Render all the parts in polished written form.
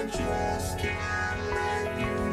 just can't let you.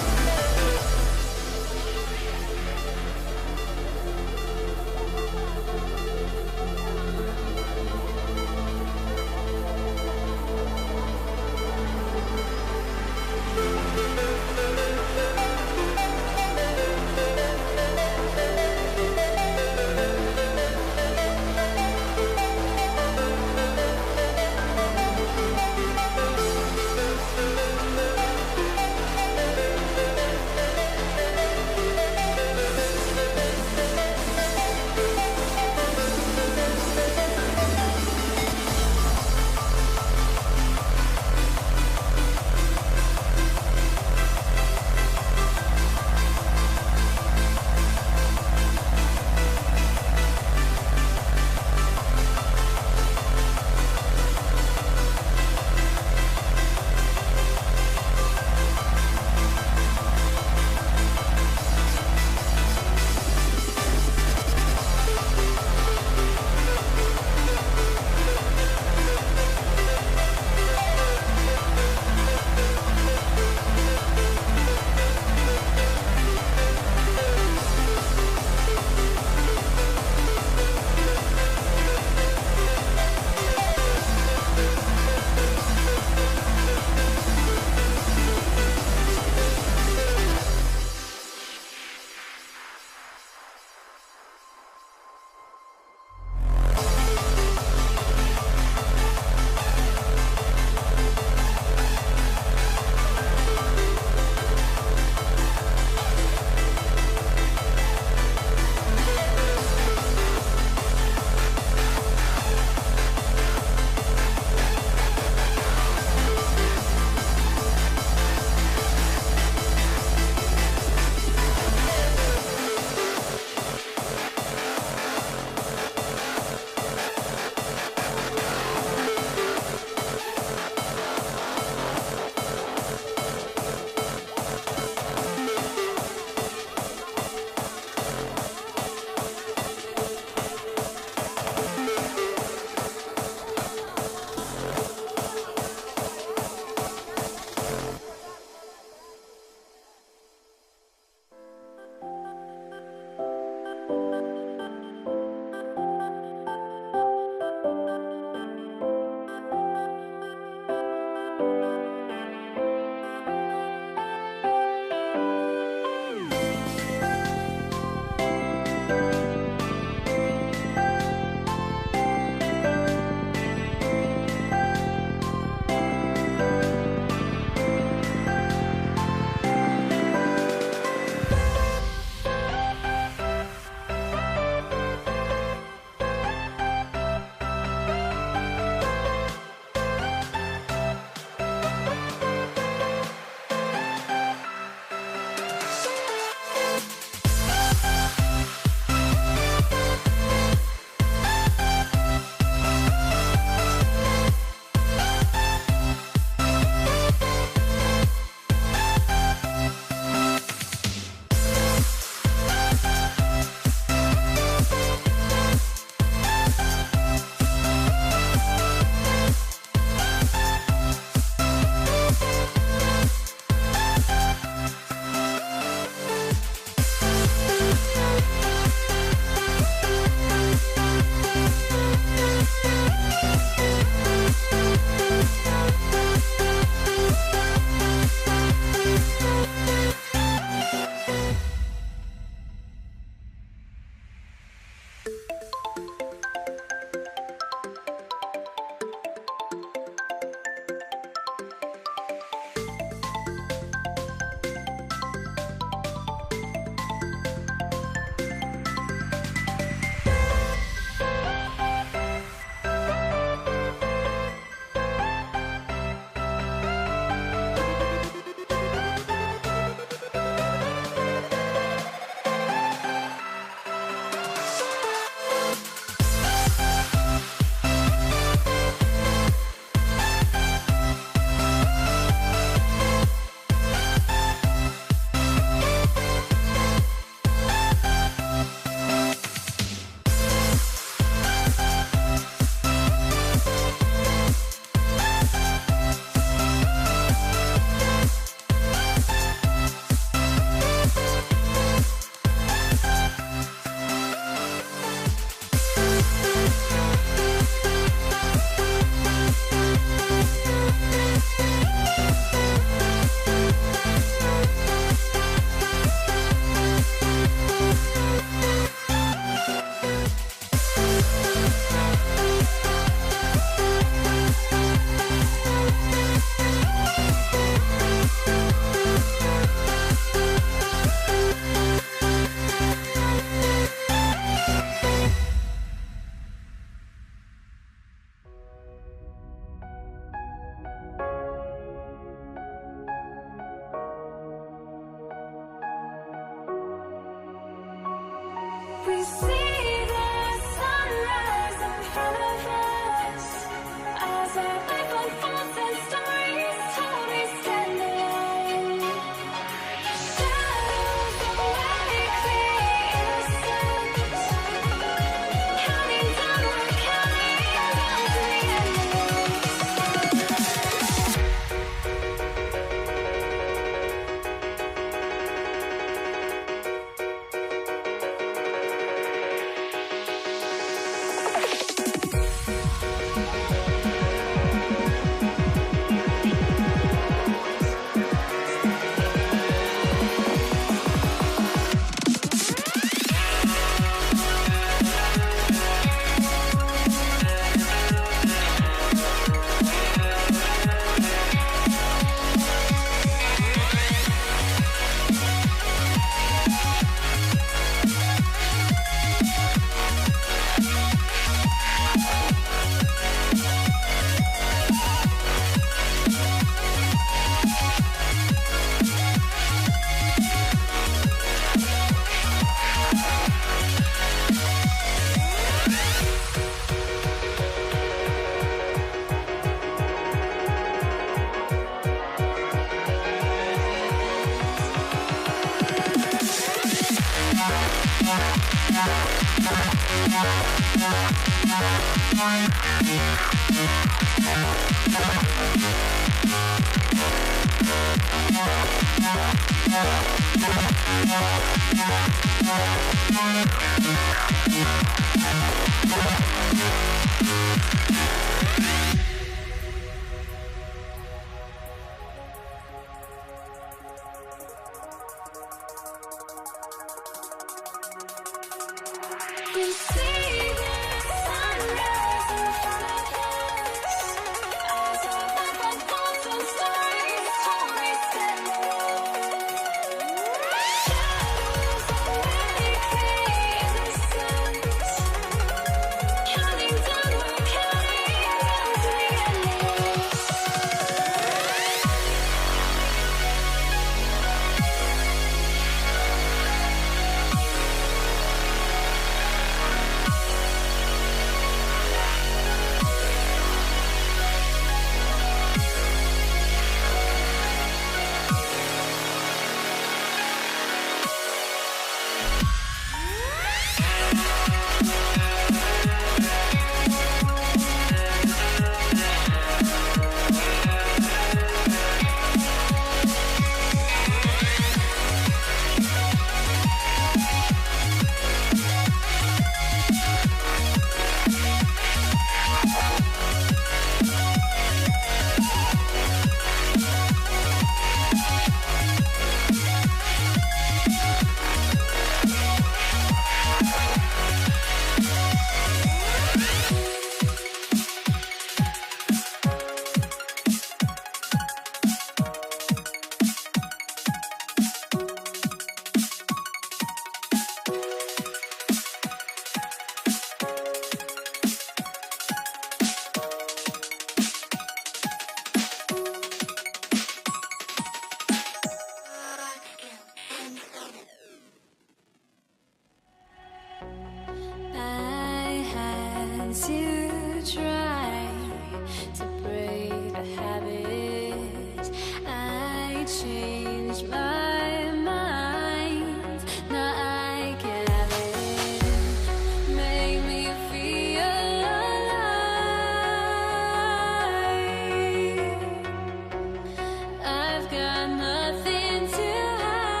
I've got nothing to hide.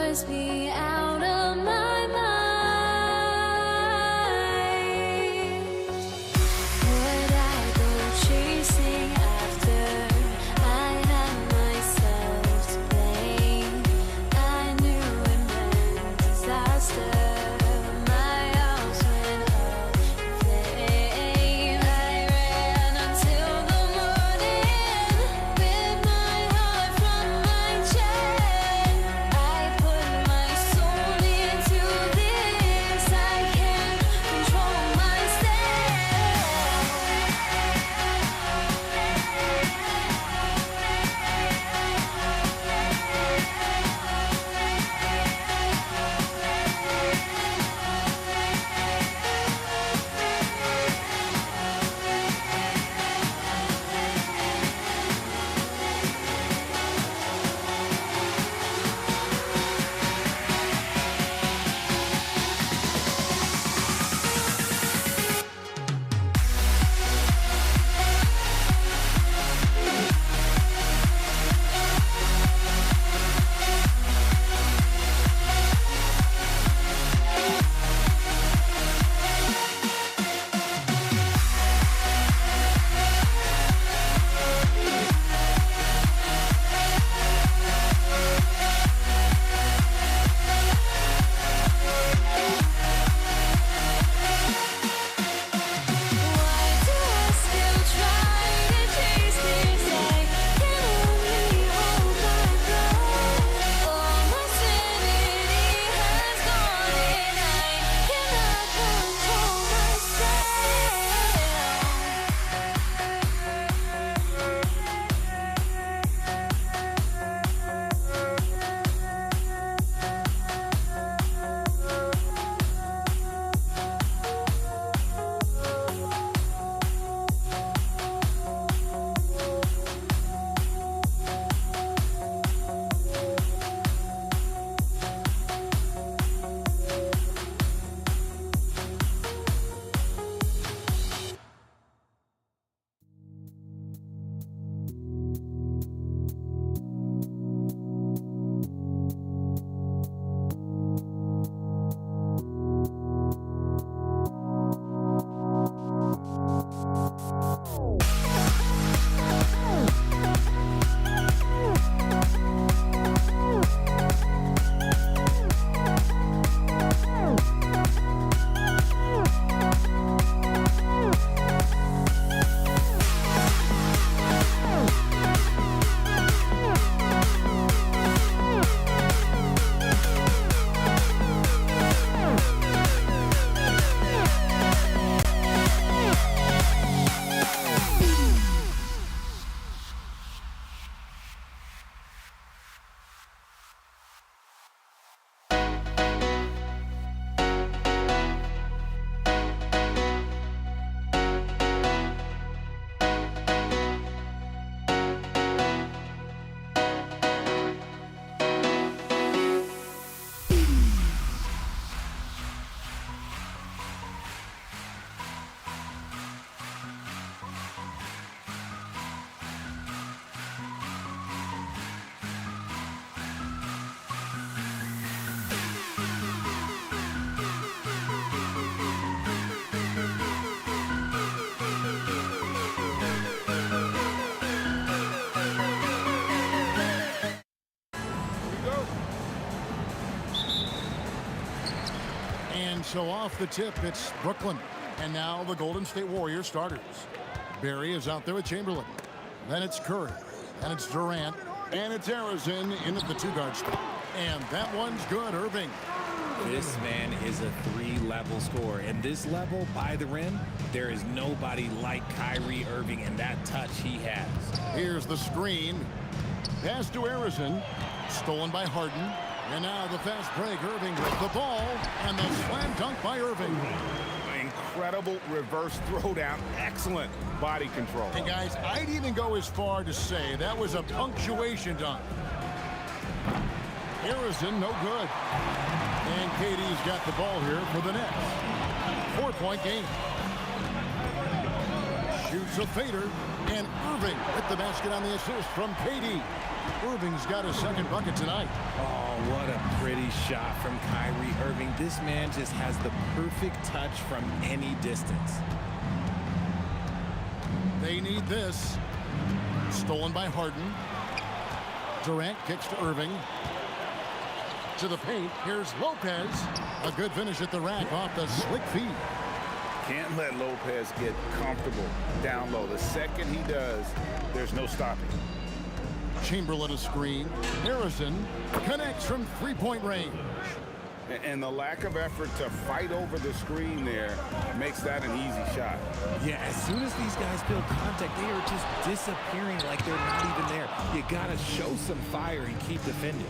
must be out of my mind. Would I go chasing after? I had myself to blame. I knew it meant disaster. My house went up in flames. I ran until the morning with my heart from my chest. I put my soul into this. I can't control And so off the tip, it's Brooklyn. And now the Golden State Warriors starters. Barry is out there with Chamberlain. Then it's Curry. And it's Durant. And it's Arizin in at the two-guard spot. And that one's good, Irving. This man is a three-level scorer. And this level, by the rim, there is nobody like Kyrie Irving and that touch he has. Here's the screen. Pass to Arizin. Stolen by Harden. And now the fast break. Irving with the ball. And the slam dunk by Irving. Incredible reverse throwdown. Excellent body control. Hey, guys, I'd even go as far to say that was a punctuation dunk. Arizin, no good. And KD's got the ball here for the Nets. 4-point game. Shoots a fader. And Irving hit the basket on the assist from KD. Irving's got his second bucket tonight. Oh, what a pretty shot from Kyrie Irving. This man just has the perfect touch from any distance. They need this. Stolen by Harden. Durant kicks to Irving. To the paint. Here's Lopez. A good finish at the rack off the slick feed. Can't let Lopez get comfortable down low. The second he does, there's no stopping. Chamberlain a screen. Harrison connects from three-point range. And the lack of effort to fight over the screen there makes that an easy shot. Yeah, as soon as these guys feel contact, they are just disappearing like they're not even there. You gotta show some fire and keep defending.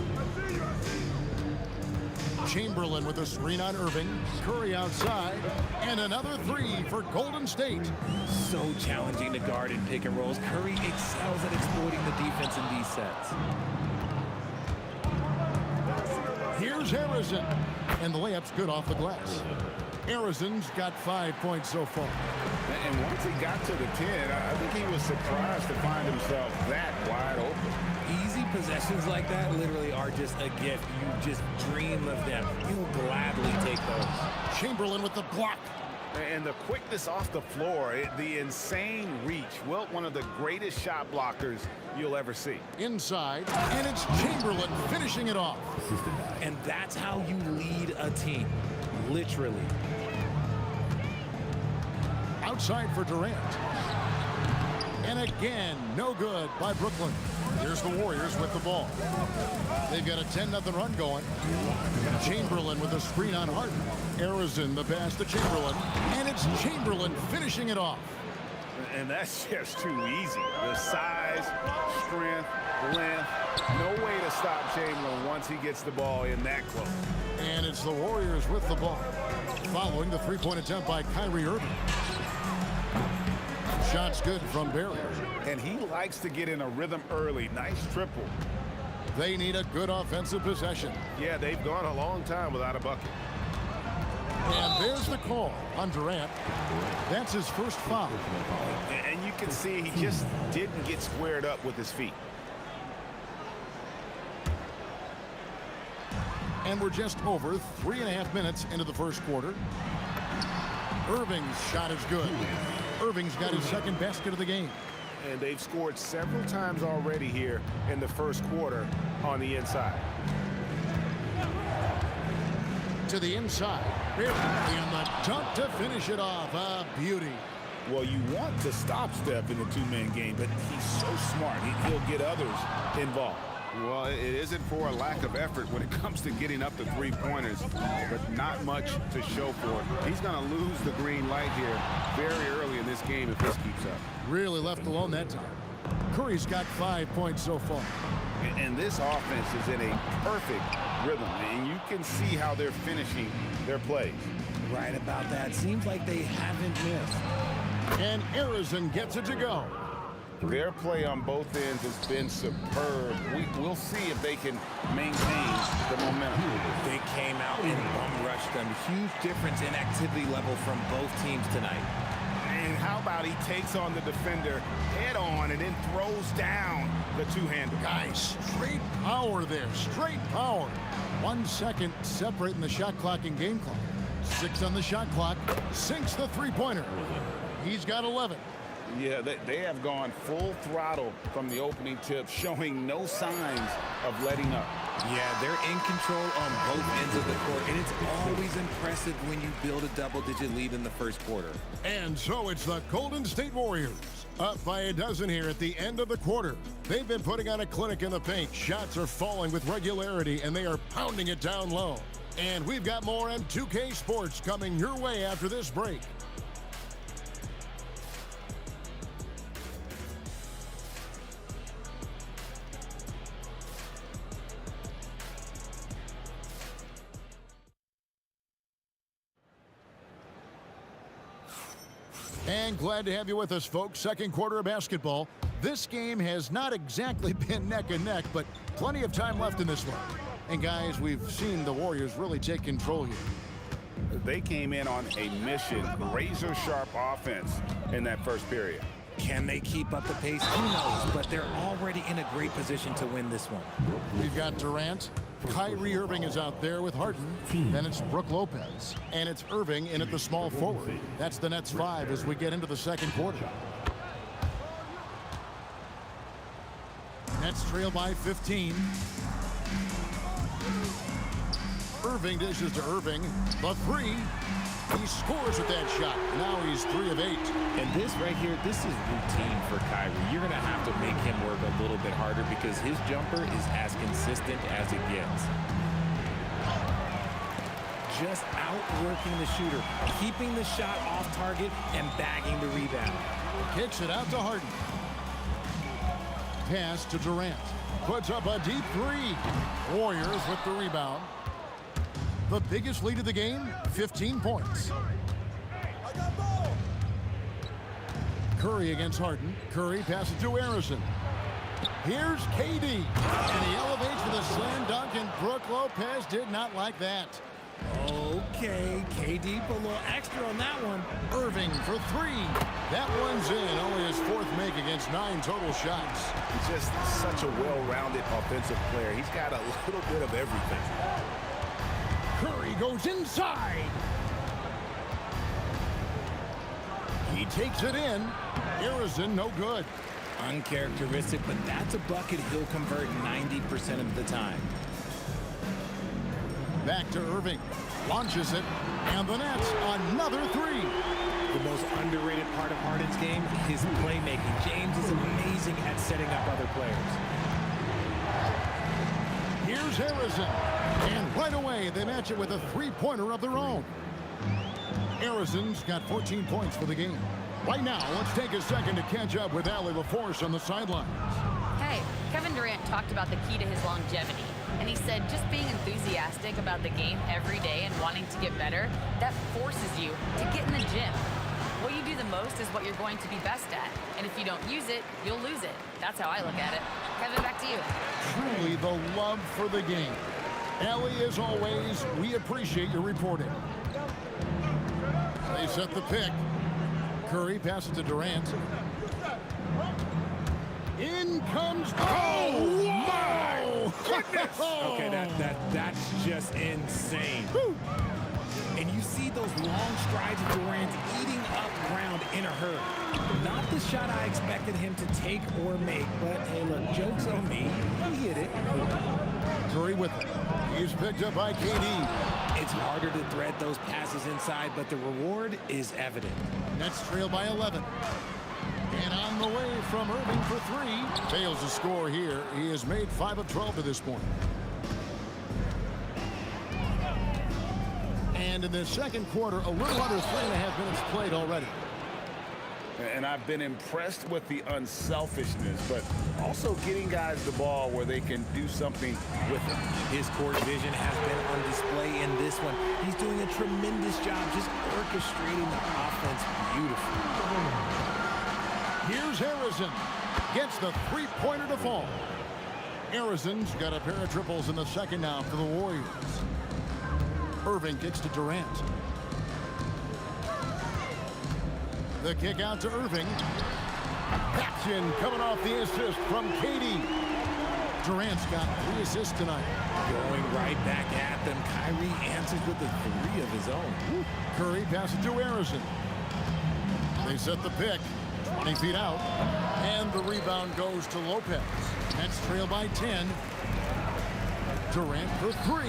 Chamberlain with a screen on Irving. Curry outside. And another three for Golden State. So challenging to guard in pick and rolls. Curry excels at exploiting the defense in these sets. Here's Harrison. And the layup's good off the glass. Harrison's got 5 points so far. And once he got to the 10, I think he was surprised to find himself that wide open. Easy possessions like that literally are just a gift. You just dream of them. You'll gladly take those. Chamberlain with the block. And the quickness off the floor, the insane reach. Wilt, one of the greatest shot blockers you'll ever see. Inside, and it's Chamberlain finishing it off. And that's how you lead a team, literally. Outside for Durant. And again, no good by Brooklyn. Here's the Warriors with the ball. They've got a 10-0 run going. Chamberlain with a screen on Harden. Harrison the pass to Chamberlain. And it's Chamberlain finishing it off. And that's just too easy. The size, strength, length. No way to stop Chamberlain once he gets the ball in that close. And it's the Warriors with the ball. Following the three-point attempt by Kyrie Irving. Shot's good from Barry. And he likes to get in a rhythm early. Nice triple. They need a good offensive possession. Yeah, they've gone a long time without a bucket. And there's the call on Durant. That's his first foul. And you can see he just didn't get squared up with his feet. And we're just over 3.5 minutes into the first quarter. Irving's shot is good. Irving's got his second basket of the game. And they've scored several times already here in the first quarter on the inside. To the inside. Barry and the dunk to finish it off. A beauty. Well, you want to stop Steph in the two-man game, but he's so smart. He'll get others involved. Well, it isn't for a lack of effort when it comes to getting up the three-pointers, but not much to show for it. He's going to lose the green light here very early in this game if this keeps up. Really left alone that time. Curry's got 5 points so far. And this offense is in a perfect rhythm, and you can see how they're finishing their plays. Right about that. Seems like they haven't missed. And Harrison gets it to go. Their play on both ends has been superb. We'll see if they can maintain the momentum. They came out and bum rushed them. Huge difference in activity level from both teams tonight. And how about he takes on the defender head on and then throws down the two-hander. Guys, straight power there. Straight power. 1 second separating the shot clock and game clock. 6 on the shot clock. Sinks the three-pointer. He's got 11. Yeah, they have gone full throttle from the opening tip, showing no signs of letting up. Yeah, they're in control on both ends of the court, and it's always impressive when you build a double-digit lead in the first quarter. And so it's the Golden State Warriors, up by a dozen here at the end of the quarter. They've been putting on a clinic in the paint. Shots are falling with regularity, and they are pounding it down low. And we've got more M2K Sports coming your way after this break. And glad to have you with us, folks. Second quarter of basketball. This game has not exactly been neck and neck, but plenty of time left in this one. And guys, we've seen the Warriors really take control here. They came in on a mission, razor-sharp offense in that first period. Can they keep up the pace? Who knows? But they're already in a great position to win this one. We've got Durant. Kyrie Irving is out there with Harden. Then it's Brook Lopez. And it's Irving in at the small forward. That's the Nets 5 as we get into the second quarter. Nets trail by 15. Irving dishes to Irving. The three. He scores with that shot. Now he's 3 of 8. And this right here, this is routine for Kyrie. You're going to have to make him work a little bit harder because his jumper is as consistent as it gets. Just outworking the shooter, keeping the shot off target and bagging the rebound. Kicks it out to Harden. Pass to Durant. Puts up a deep three. Warriors with the rebound. The biggest lead of the game, 15 points. Curry against Harden. Curry passes to Harrison. Here's KD. And he elevates for the slam dunk, and Brook Lopez did not like that. Okay, KD put a little extra on that one. Irving for 3. That one's in. Only his 4th make against 9 total shots. He's just such a well-rounded offensive player. He's got a little bit of everything. Curry goes inside. He takes it in. Harrison, no good. Uncharacteristic, but that's a bucket he'll convert 90% of the time. Back to Irving. Launches it. And the Nets, another 3. The most underrated part of Harden's game, his playmaking. James is amazing at setting up other players. Here's Harrison. And right away, they match it with a 3-pointer of their own. Harrison's got 14 points for the game. Right now, let's take a second to catch up with Allie LaForce on the sidelines. Hey, Kevin Durant talked about the key to his longevity. And he said just being enthusiastic about the game every day and wanting to get better, that forces you to get in the gym. What you do the most is what you're going to be best at. And if you don't use it, you'll lose it. That's how I look at it. Kevin, back to you. Truly the love for the game. Allie, as always, we appreciate your reporting. They set the pick. Curry passes to Durant. In comes... Oh, my goodness! Okay, that's just insane. Woo. And you see those long strides of Durant eating up ground in a hurry. Not the shot I expected him to take or make, but hey, look, joke's on me. He hit it. Curry with it. He's picked up by KD. It's harder to thread those passes inside, but the reward is evident. Nets trail by 11. And on the way from Irving for 3. Fails to score here. He has made 5 of 12 to this point. And in the second quarter, a little under 3.5 minutes played already. And I've been impressed with the unselfishness, but also getting guys the ball where they can do something with it. His court vision has been on display in this one. He's doing a tremendous job just orchestrating the offense beautifully. Here's Harrison. Gets the 3-pointer to fall. Harrison's got a pair of triples in the second now for the Warriors. Irving kicks to Durant. The kick out to Irving. Action coming off the assist from KD. Durant's got 3 assists tonight. Going right back at them. Kyrie answers with the 3 of his own. Curry passes to Harrison. They set the pick. 20 feet out. And the rebound goes to Lopez. Nets trail by 10. Durant for 3.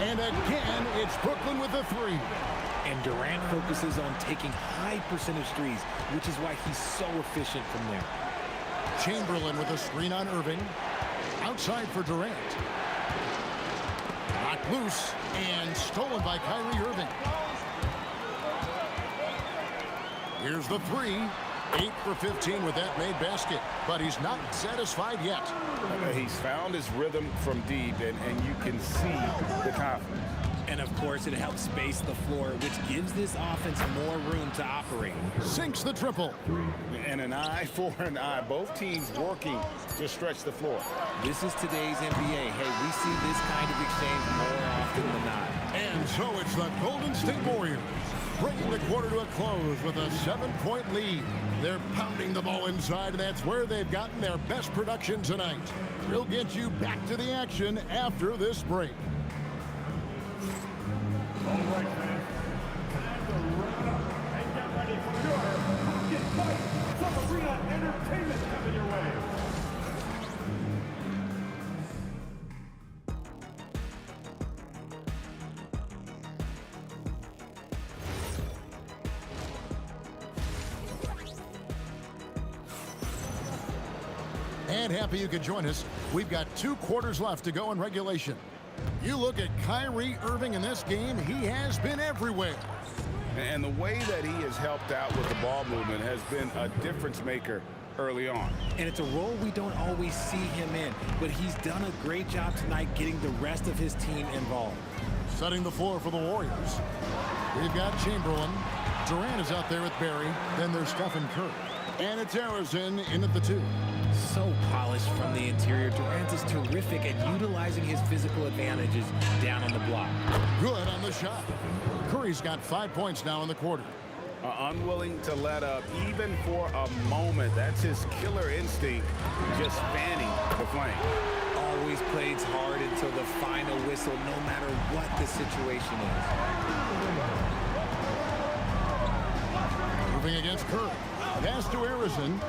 And again, it's Brooklyn with the 3. And Durant focuses on taking high percentage threes, which is why he's so efficient from there. Chamberlain with a screen on Irving. Outside for Durant. Knocked loose and stolen by Kyrie Irving. Here's the 3. 8 for 15 with that made basket. But he's not satisfied yet. He's found his rhythm from deep, and you can see the confidence. And, of course, it helps space the floor, which gives this offense more room to operate. Sinks the triple. And an eye for an eye. Both teams working to stretch the floor. This is today's NBA. Hey, we see this kind of exchange more often than not. And so it's the Golden State Warriors bringing the quarter to a close with a 7-point lead. They're pounding the ball inside, and that's where they've gotten their best production tonight. We'll get you back to the action after this break. All right, fans. Time to wrap it up and get ready for your pocket fight. Some arena entertainment coming your way. And happy you could join us. We've got 2 quarters left to go in regulation. You look at Kyrie Irving in this game, he has been everywhere. And the way that he has helped out with the ball movement has been a difference maker early on. And it's a role we don't always see him in, but he's done a great job tonight getting the rest of his team involved. Setting the floor for the Warriors. We've got Chamberlain. Durant is out there with Barry. Then there's Stephen Curry. And it's Harrison in at the 2. So polished from the interior. Durant is terrific at utilizing his physical advantages down on the block. Good on the shot. Curry's got 5 points now in the quarter. Unwilling to let up even for a moment. That's his killer instinct, just fanning the flame. Always plays hard until the final whistle, no matter what the situation is. Moving against Curry. Pass to Harrison.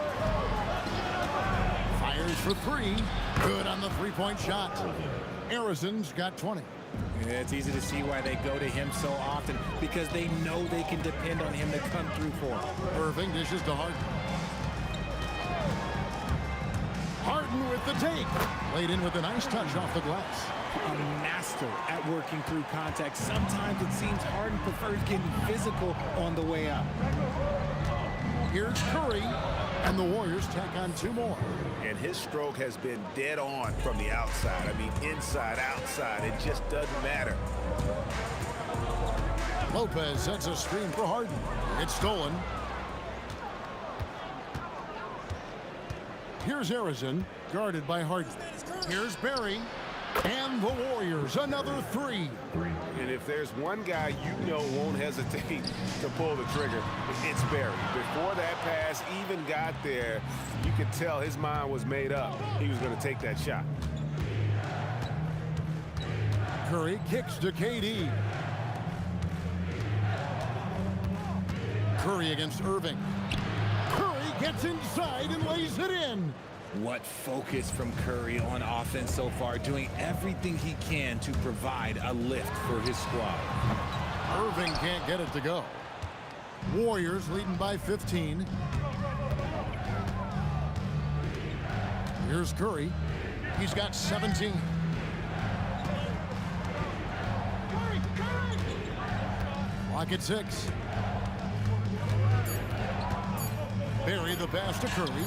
Fires for 3. Good on the 3-point shot. Harrison's got 20. Yeah, it's easy to see why they go to him so often, because they know they can depend on him to come through for them. Irving dishes to Harden. Harden with the take. Laid in with a nice touch off the glass. A master at working through contact. Sometimes it seems Harden prefers getting physical on the way up. Here's Curry, and the Warriors tack on 2 more. And his stroke has been dead on from the outside. I mean, inside, outside, it just doesn't matter. Lopez sets a screen for Harden. It's stolen. Here's Harrison, guarded by Harden. Here's Barry, and the Warriors, another 3. And if there's one guy you know won't hesitate to pull the trigger, it's Barry. Before that pass even got there, you could tell his mind was made up. He was going to take that shot. Curry kicks to KD. Curry against Irving. Curry gets inside and lays it in. What focus from Curry on offense so far, doing everything he can to provide a lift for his squad. Irving can't get it to go. Warriors leading by 15. Here's Curry. He's got 17. Clock at 6. Barry the pass to Curry.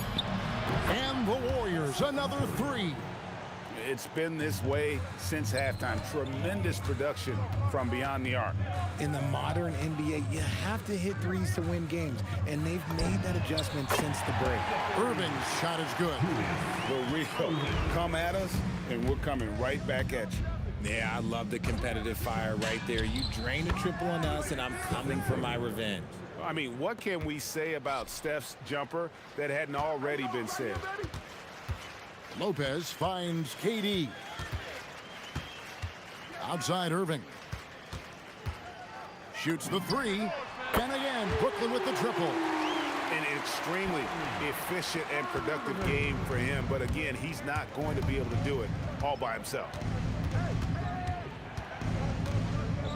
And the Warriors, another 3. It's been this way since halftime. Tremendous production from beyond the arc. In the modern NBA, you have to hit threes to win games, and they've made that adjustment since the break. Irving's shot is good. The Rio, come at us, and we're coming right back at you. Yeah, I love the competitive fire right there. You drain a triple on us, and I'm coming for my revenge. I mean, what can we say about Steph's jumper that hadn't already been said? Lopez finds KD. Outside Irving. Shoots the 3. And again, Brooklyn with the triple. An extremely efficient and productive game for him. But again, he's not going to be able to do it all by himself.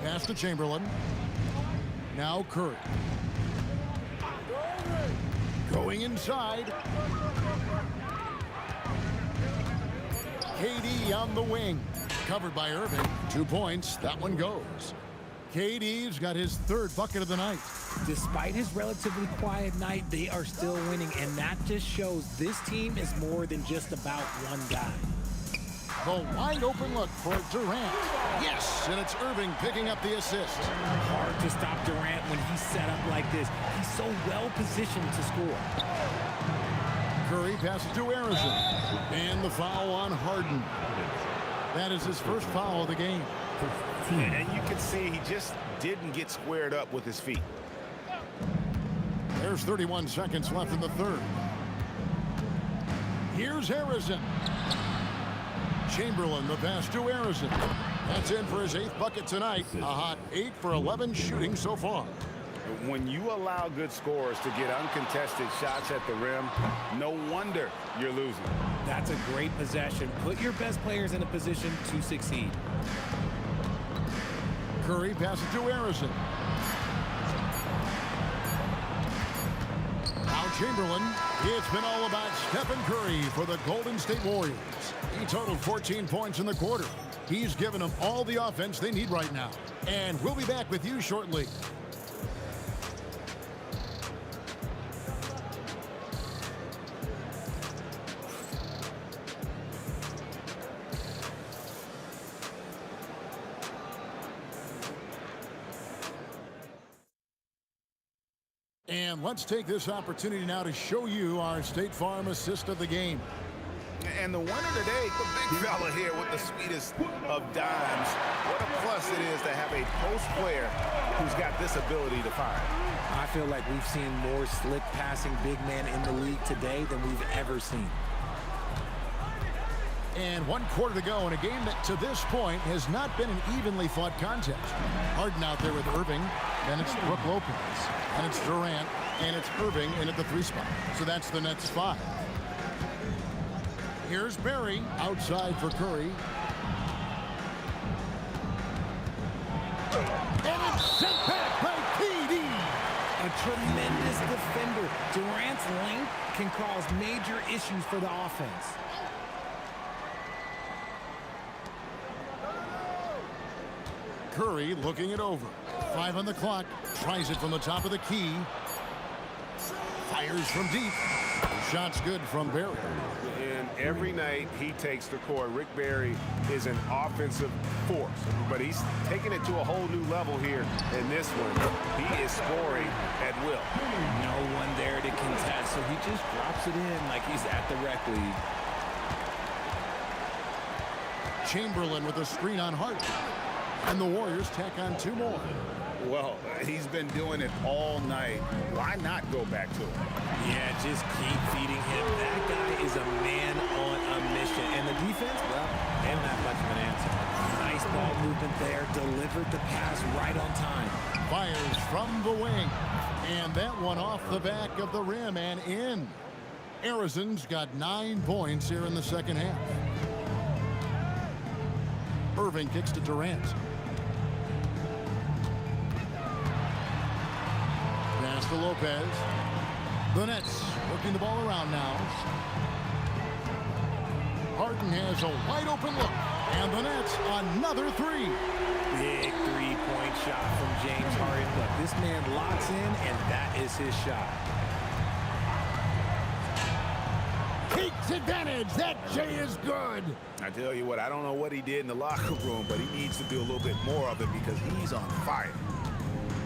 Pass to Chamberlain. Now Curry. Going inside. KD on the wing. Covered by Irving. 2 points. That one goes. KD's got his 3rd bucket of the night. Despite his relatively quiet night, they are still winning, and that just shows this team is more than just about one guy. The wide open look for Durant. Yes, and it's Irving picking up the assist. Hard to stop Durant when he's set up like this. He's so well positioned to score. Curry passes to Harrison. And the foul on Harden. That is his first foul of the game. And you can see he just didn't get squared up with his feet. There's 31 seconds left in the third. Here's Harrison. Chamberlain, the pass to Harrison. That's in for his 8th bucket tonight. A hot 8 for 11 shooting so far. When you allow good scorers to get uncontested shots at the rim, no wonder you're losing. That's a great possession. Put your best players in a position to succeed. Curry passes to Harrison. Now Chamberlain. It's been all about Stephen Curry for the Golden State Warriors. He totaled 14 points in the quarter. He's given them all the offense they need right now. And we'll be back with you shortly. And let's take this opportunity now to show you our State Farm assist of the game. And the winner today, the big fella here with the sweetest of dimes. What a plus it is to have a post player who's got this ability to fire. I feel like we've seen more slick passing big man in the league today than we've ever seen. And 1 quarter to go in a game that to this point has not been an evenly fought contest. Harden out there with Irving, then it's Brook Lopez, and it's Durant, and it's Irving in at the 3 spot. So that's the Nets 5. Here's Barry outside for Curry. And it's sent back by KD. A tremendous defender. Durant's length can cause major issues for the offense. Curry looking it over. 5 on the clock. Tries it from the top of the key. Fires from deep. Shot's good from Barry. And every night he takes the court, Rick Barry is an offensive force. But he's taking it to a whole new level here in this one. He is scoring at will. No one there to contest, so he just drops it in like he's at the rec league. Chamberlain with a screen on Hart. And the Warriors tack on 2 more. Well, he's been doing it all night. Why not go back to him? Yeah, just keep feeding him. That guy is a man on a mission. And the defense, well, they don't have much of an answer. Nice ball movement there. Delivered the pass right on time. Fires from the wing. And that one off the back of the rim and in. Harrison's got 9 points here in the second half. Irving kicks to Durant. Pass to Lopez. The Nets working the ball around now. Harden has a wide open look. And the Nets another 3. Big three-point shot from James Harden. Look, this man locks in, and that is his shot. Takes advantage. That J is good. I tell you what, I don't know what he did in the locker room, but he needs to do a little bit more of it because he's on fire.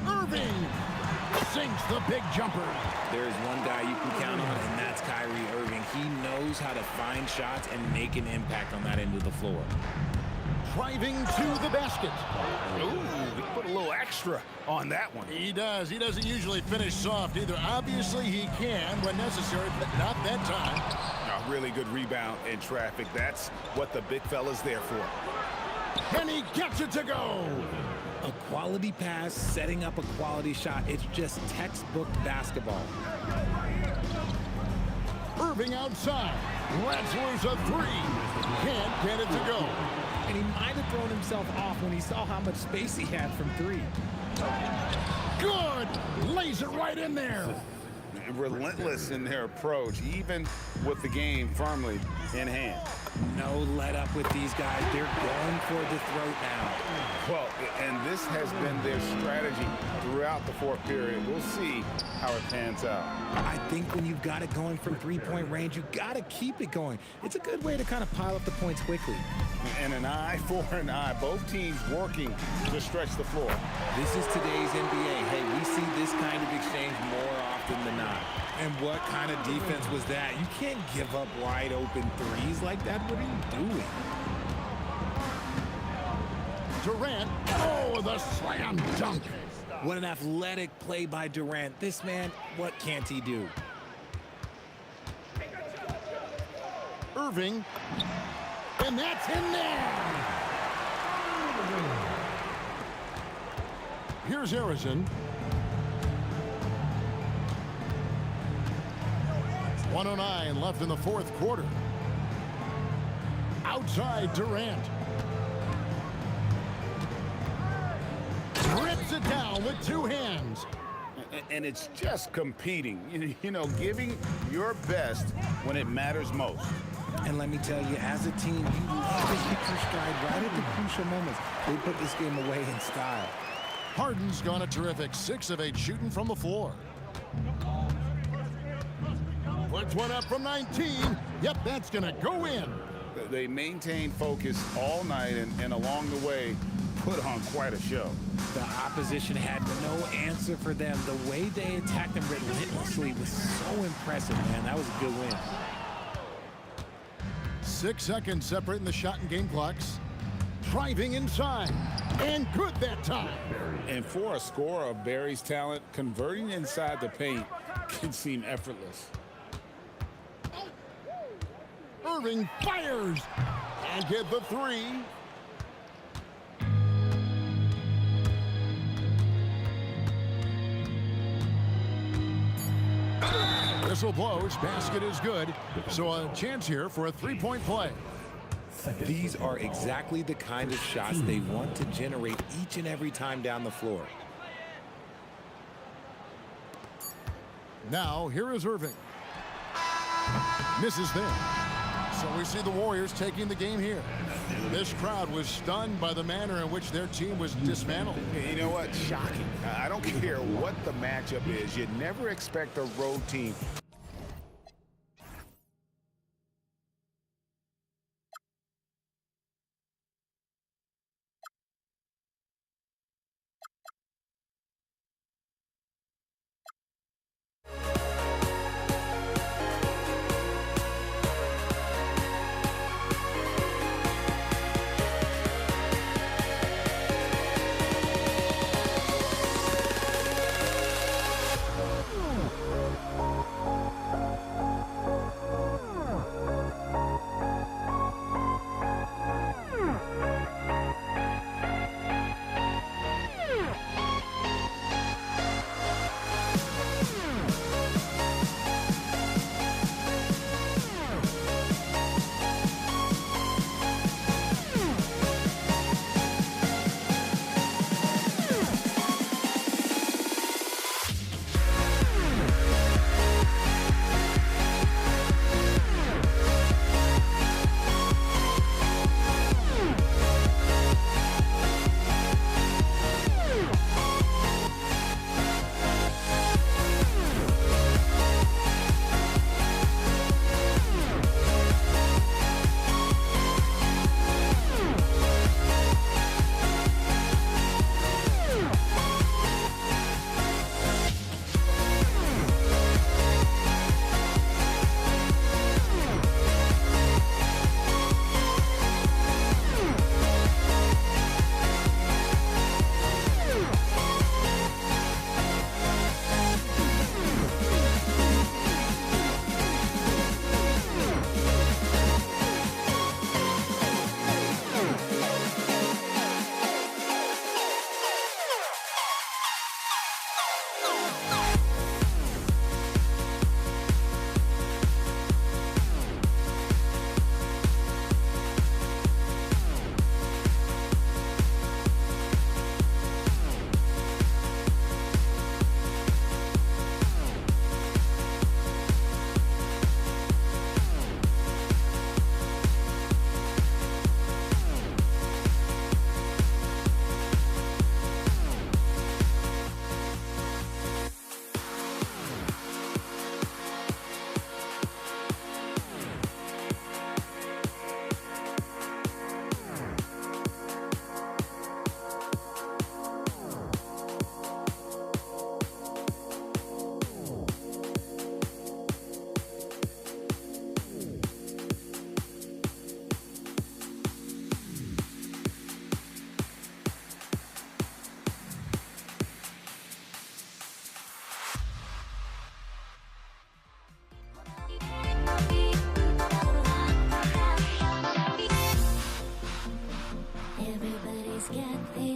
Irving sinks the big jumper. There is one guy you can count on, and that's Kyrie Irving. He knows how to find shots and make an impact on that end of the floor. Driving to the basket. Ooh, he put a little extra on that one. He does. He doesn't usually finish soft either. Obviously, he can when necessary, but not that time. A really good rebound in traffic. That's what the big fella's there for. And he gets it to go. A quality pass, setting up a quality shot. It's just textbook basketball. Irving outside. Lets loose a 3. Can't get it to go. And he might have thrown himself off when he saw how much space he had from 3. Good. Lays it right in there. Relentless in their approach, even with the game firmly in hand. No let up with these guys. They're going for the throat now. Well, and this has been their strategy throughout the 4th period. We'll see how it pans out. I think when you've got it going from 3-point range, you got to keep it going. It's a good way to kind of pile up the points quickly. And an eye for an eye. Both teams working to stretch the floor. This is today's NBA. Hey, we see this kind of exchange more often than not. And what kind of defense was that? You can't give up wide open threes like that. What are you doing? Durant. Oh, the slam dunk. What an athletic play by Durant. This man, what can't he do? Irving. And that's in there. Here's Harrison. 1:09 left in the fourth quarter. Outside Durant. Rips it down with two hands. And it's just competing, you know, giving your best when it matters most. And let me tell you, as a team, you just hit your stride right at the crucial moments. They put this game away in style. Harden's gone a terrific 6 of 8 shooting from the floor. Puts one up from 19. Yep, that's going to go in. They maintained focus all night and along the way put on quite a show. The opposition had no answer for them. The way they attacked them relentlessly was so impressive, man. That was a good win. 6 seconds separating the shot and game clocks. Driving inside. And good that time. And for a scorer of Barry's talent, converting inside the paint can seem effortless. Irving fires. And get the 3. Whistle blows. Basket is good. So a chance here for a three-point play. These are exactly the kind of shots they want to generate each and every time down the floor. Now, here is Irving. Misses there. So we see the Warriors taking the game here. This crowd was stunned by the manner in which their team was dismantled. You know what? Shocking. I don't care what the matchup is. You never expect a road team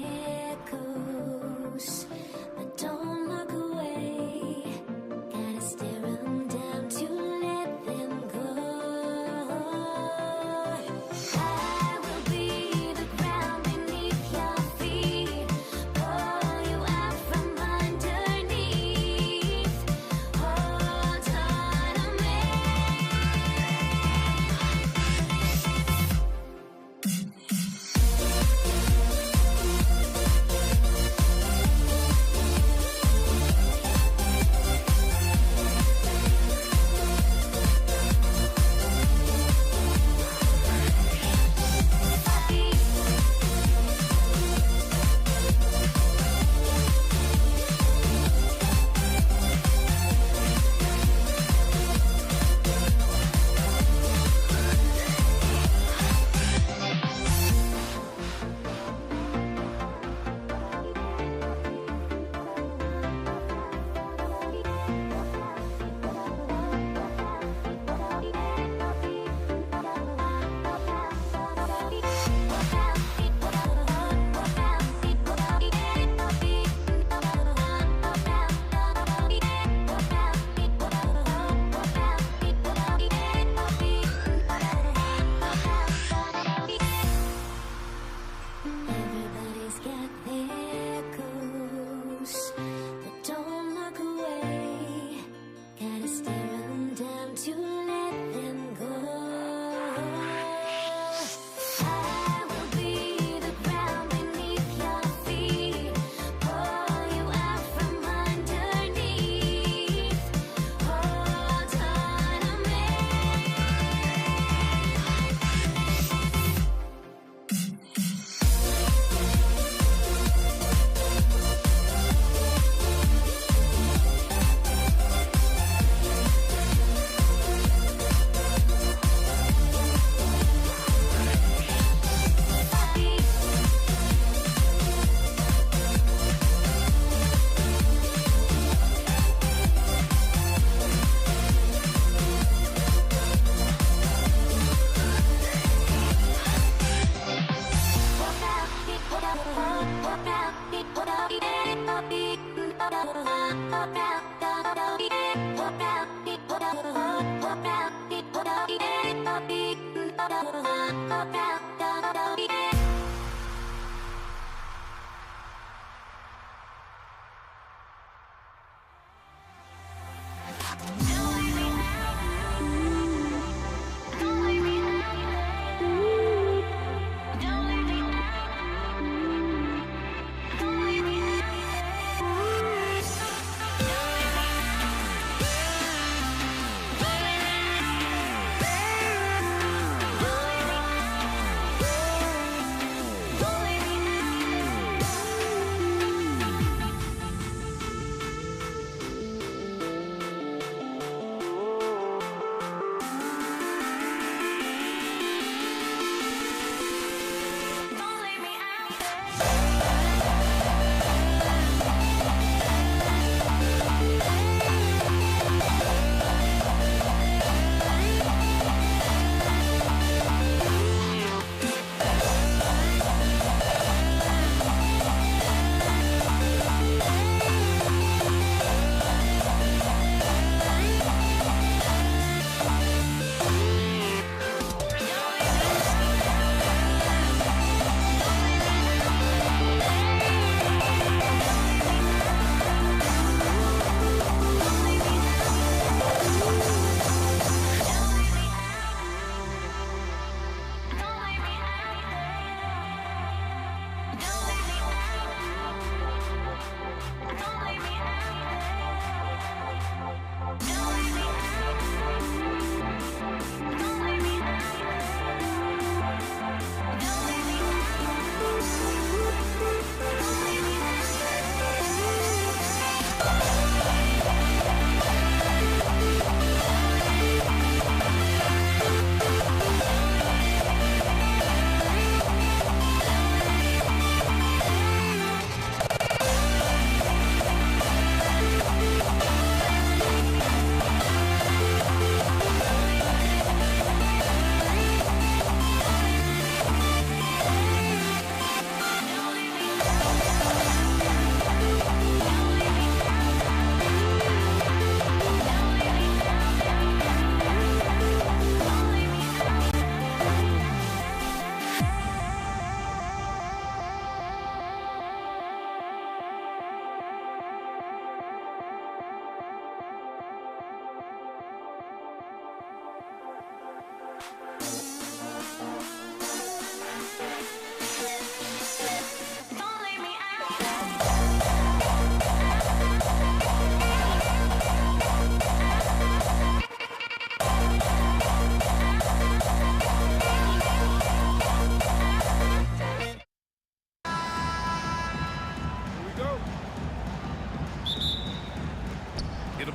here goes. But don't look away. Gotta stare 'em down to let them go. I will be the ground beneath your feet. Pull you out from underneath. Hold on to me. Everybody's got their goals, but don't look away. Gotta stare 'em down to let them go. I will be the ground beneath your feet. Pull you out from underneath. Hold on to me.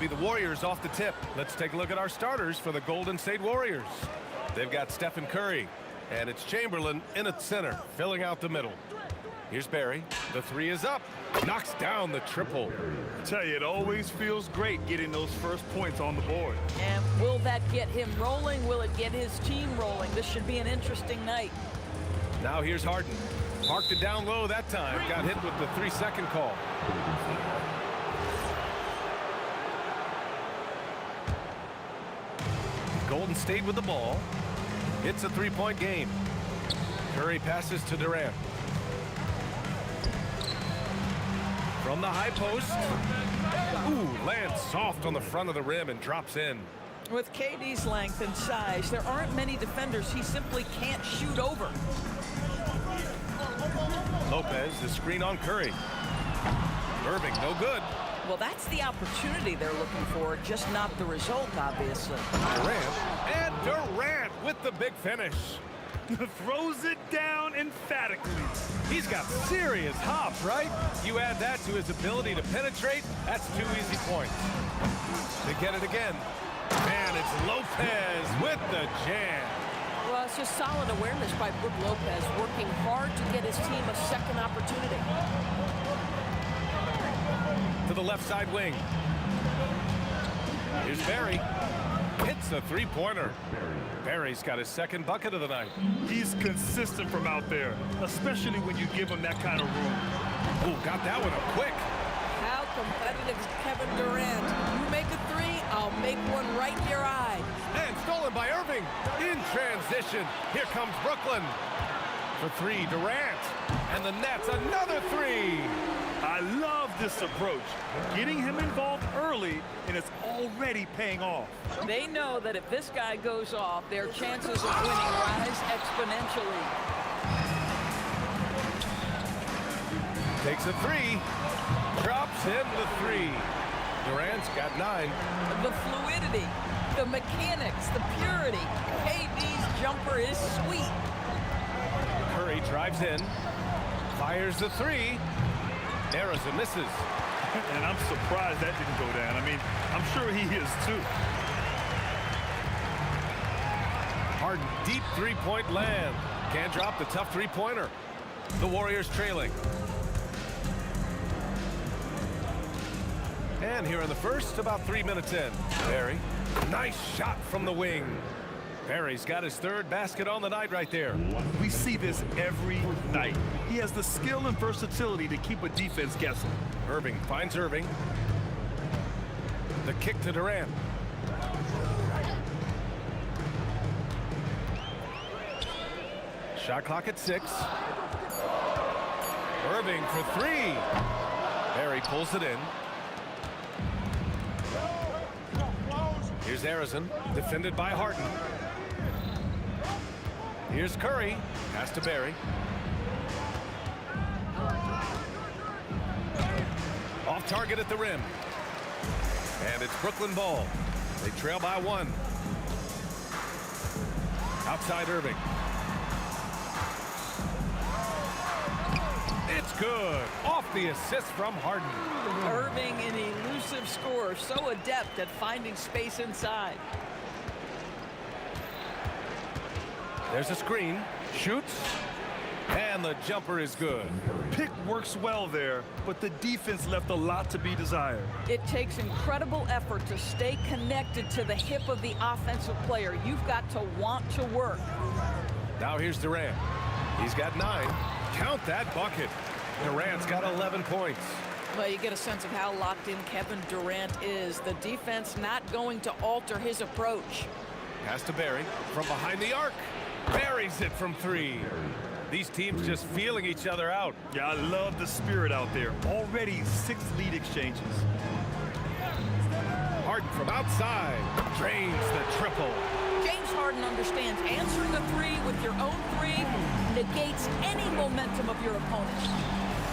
be the Warriors off the tip. Let's take a look at our starters for the Golden State Warriors. They've got Stephen Curry, and it's Chamberlain in at center, filling out the middle. Here's Barry. The three is up. Knocks down the triple. I tell you, it always feels great getting those first points on the board. And will that get him rolling? Will it get his team rolling? This should be an interesting night. Now here's Harden. Parked it down low that time. Got hit with the 3-second call. Golden State with the ball. It's a three-point game. Curry passes to Durant. From the high post. Ooh, lands soft on the front of the rim and drops in. With KD's length and size, there aren't many defenders he simply can't shoot over. Lopez, the screen on Curry. Irving, no good. Well, that's the opportunity they're looking for, just not the result, obviously. Durant, and Durant with the big finish. Throws it down emphatically. He's got serious hop, right? You add that to his ability to penetrate, that's 2 easy points. They get it again. Man, it's Lopez with the jam. Well, it's just solid awareness by Brook Lopez, working hard to get his team a second opportunity. To the left side wing. Here's Barry. Hits the three-pointer. Barry's got his second bucket of the night. He's consistent from out there, especially when you give him that kind of room. Ooh, got that one up quick. How competitive is Kevin Durant? You make a three, I'll make one right in your eye. And stolen by Irving. In transition. Here comes Brooklyn. For three, Durant. And the Nets, another three. I love this approach. Getting him involved early, and it's already paying off. They know that if this guy goes off, their chances of winning rise exponentially. Takes a three. Drops in the three. Durant's got 9. The fluidity, the mechanics, the purity. KD's jumper is sweet. Curry drives in. Fires the three. Harrison misses. And I'm surprised that didn't go down. I mean, I'm sure he is too. Harden, deep three-point land. Can't drop the tough three-pointer. The Warriors trailing. And here in the first, about 3 minutes in. Barry, nice shot from the wing. Barry's got his third basket on the night right there. We see this every night. He has the skill and versatility to keep a defense guessing. Irving finds Irving. The kick to Durant. Shot clock at 6. Irving for 3. Barry pulls it in. Here's Harrison, defended by Harden. Here's Curry, pass to Barry. Off target at the rim. And it's Brooklyn ball. They trail by 1. Outside Irving. It's good. Off the assist from Harden. Irving, an elusive scorer, so adept at finding space inside. There's a screen. Shoots. And the jumper is good. Pick works well there, but the defense left a lot to be desired. It takes incredible effort to stay connected to the hip of the offensive player. You've got to want to work. Now here's Durant. He's got 9. Count that bucket. Durant's got 11 points. Well, you get a sense of how locked in Kevin Durant is. The defense not going to alter his approach. Pass to Barry from behind the arc. Buries it from 3. These teams just feeling each other out. Yeah, I love the spirit out there. Already 6 lead exchanges. Harden from outside. Drains the triple. James Harden understands answering a 3 with your own 3 negates any momentum of your opponent.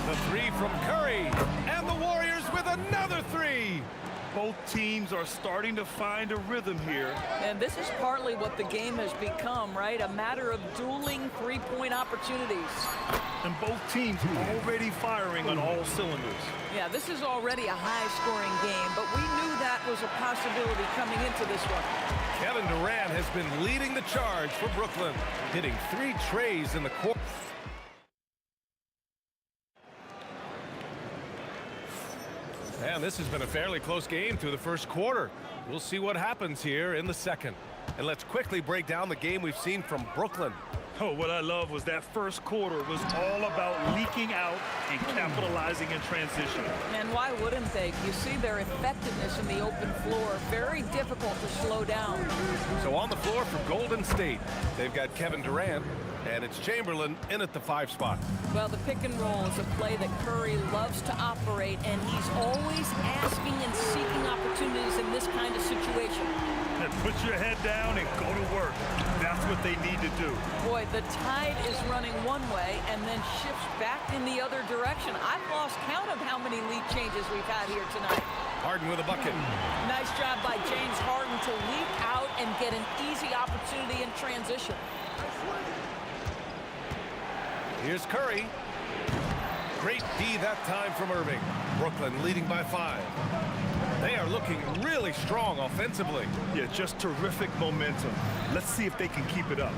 The 3 from Curry. And the Warriors with another 3. Both teams are starting to find a rhythm here. And this is partly what the game has become, right? A matter of dueling three-point opportunities. And both teams already firing on all cylinders. Yeah, this is already a high-scoring game, but we knew that was a possibility coming into this one. Kevin Durant has been leading the charge for Brooklyn, hitting 3 trays in the quarter. And this has been a fairly close game through the first quarter. We'll see what happens here in the second. And let's quickly break down the game we've seen from Brooklyn. Oh, what I love was that first quarter was all about leaking out and capitalizing in transition. And why wouldn't they? You see their effectiveness in the open floor. Very difficult to slow down. So on the floor for Golden State, they've got Kevin Durant, and it's Chamberlain in at the 5 spot. Well, the pick and roll is a play that Curry loves to operate, and he's always asking and seeking opportunities in this kind of situation. And put your head down and go to work. That's what they need to do. Boy, the tide is running one way and then shifts back in the other direction. I've lost count of how many lead changes we've had here tonight. Harden with a bucket. Nice job by James Harden to leak out and get an easy opportunity in transition. Here's Curry. Great D that time from Irving. Brooklyn leading by 5. They are looking really strong offensively. Yeah, just terrific momentum. Let's see if they can keep it up.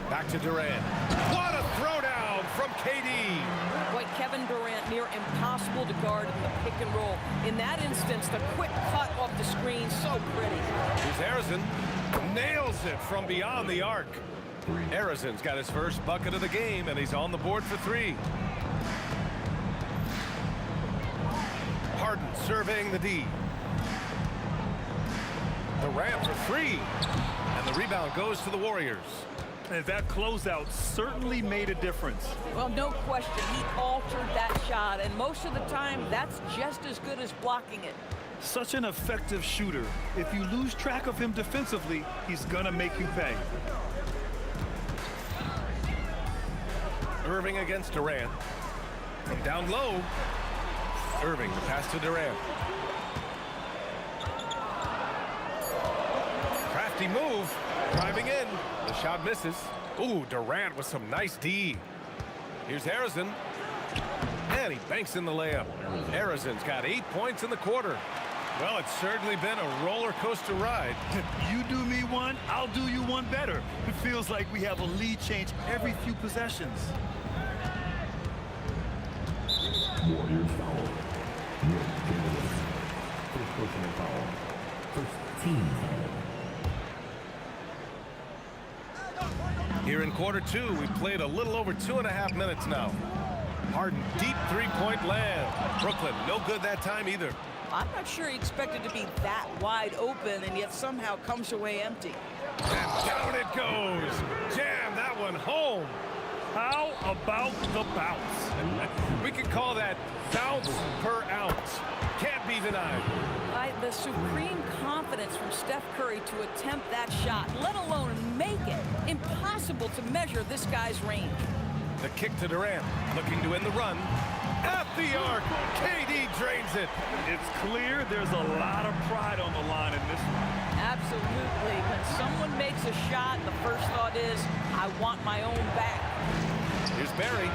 Back to Durant. What a throwdown from KD. Boy, Kevin Durant near impossible to guard in the pick and roll. In that instance, the quick cut off the screen, so pretty. Here's Harrison. Nails it from beyond the arc. Harrison's got his first bucket of the game, and he's on the board for 3. Harden surveying the D. Durant for 3. And the rebound goes to the Warriors. And that closeout certainly made a difference. Well, no question, he altered that shot, and most of the time, that's just as good as blocking it. Such an effective shooter. If you lose track of him defensively, he's gonna make you pay. Irving against Durant. From down low. Irving, the pass to Durant. Crafty move. Driving in. The shot misses. Ooh, Durant with some nice D. Here's Harrison. And he banks in the layup. Harrison's got 8 points in the quarter. Well, it's certainly been a roller coaster ride. You do me one, I'll do you one better. It feels like we have a lead change every few possessions. Warriors foul. First personal foul. First team foul. Here in quarter 2, we played a little over 2.5 minutes now. Harden, deep 3-point land. Brooklyn, no good that time either. I'm not sure he expected to be that wide open and yet somehow comes away empty. And down it goes. Jam that one home. How about the bounce? We could call that bounce per ounce. Can't be denied. The supreme confidence from Steph Curry to attempt that shot, let alone make it. Impossible to measure this guy's range. The kick to Durant, looking to end the run. At the arc, KD drains it. It's clear there's a lot of pride on the line in this one. Absolutely. When someone makes a shot, the first thought is, I want my own back. Here's Barry.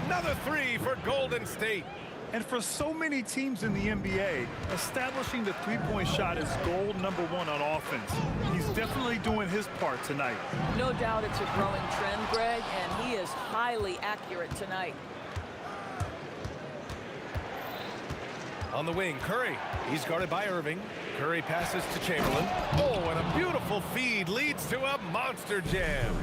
Another 3 for Golden State. And for so many teams in the NBA, establishing the three-point shot is goal number 1 on offense. He's definitely doing his part tonight. No doubt it's a growing trend, Greg, and he is highly accurate tonight. On the wing, Curry. He's guarded by Irving. Curry passes to Chamberlain. Oh, and a beautiful feed leads to a monster jam.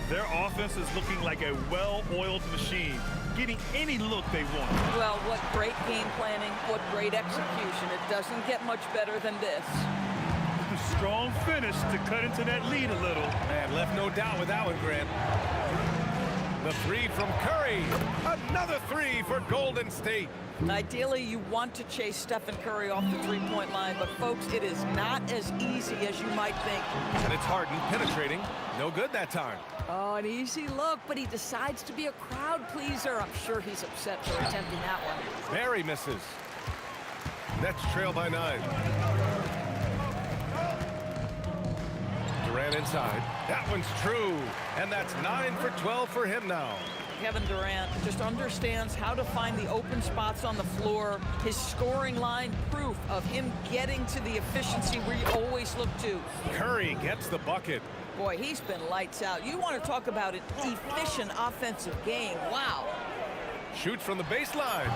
Their offense is looking like a well-oiled machine, getting any look they want. Well, what great game planning, what great execution. It doesn't get much better than this. Strong finish to cut into that lead a little. Man, left no doubt with that one, Grant. The 3 from Curry. Another 3 for Golden State. Ideally, you want to chase Stephen Curry off the three-point line, but folks, it is not as easy as you might think. And it's Harden penetrating. No good that time. Oh, an easy look, but he decides to be a crowd pleaser. I'm sure he's upset for attempting that one. Barry misses. Nets trail by 9. Durant inside. That one's true. And that's 9 for 12 for him now. Kevin Durant just understands how to find the open spots on the floor. His scoring line, proof of him getting to the efficiency we always look to. Curry gets the bucket. Boy, he's been lights out. You want to talk about an efficient offensive game. Wow. Shoots from the baseline.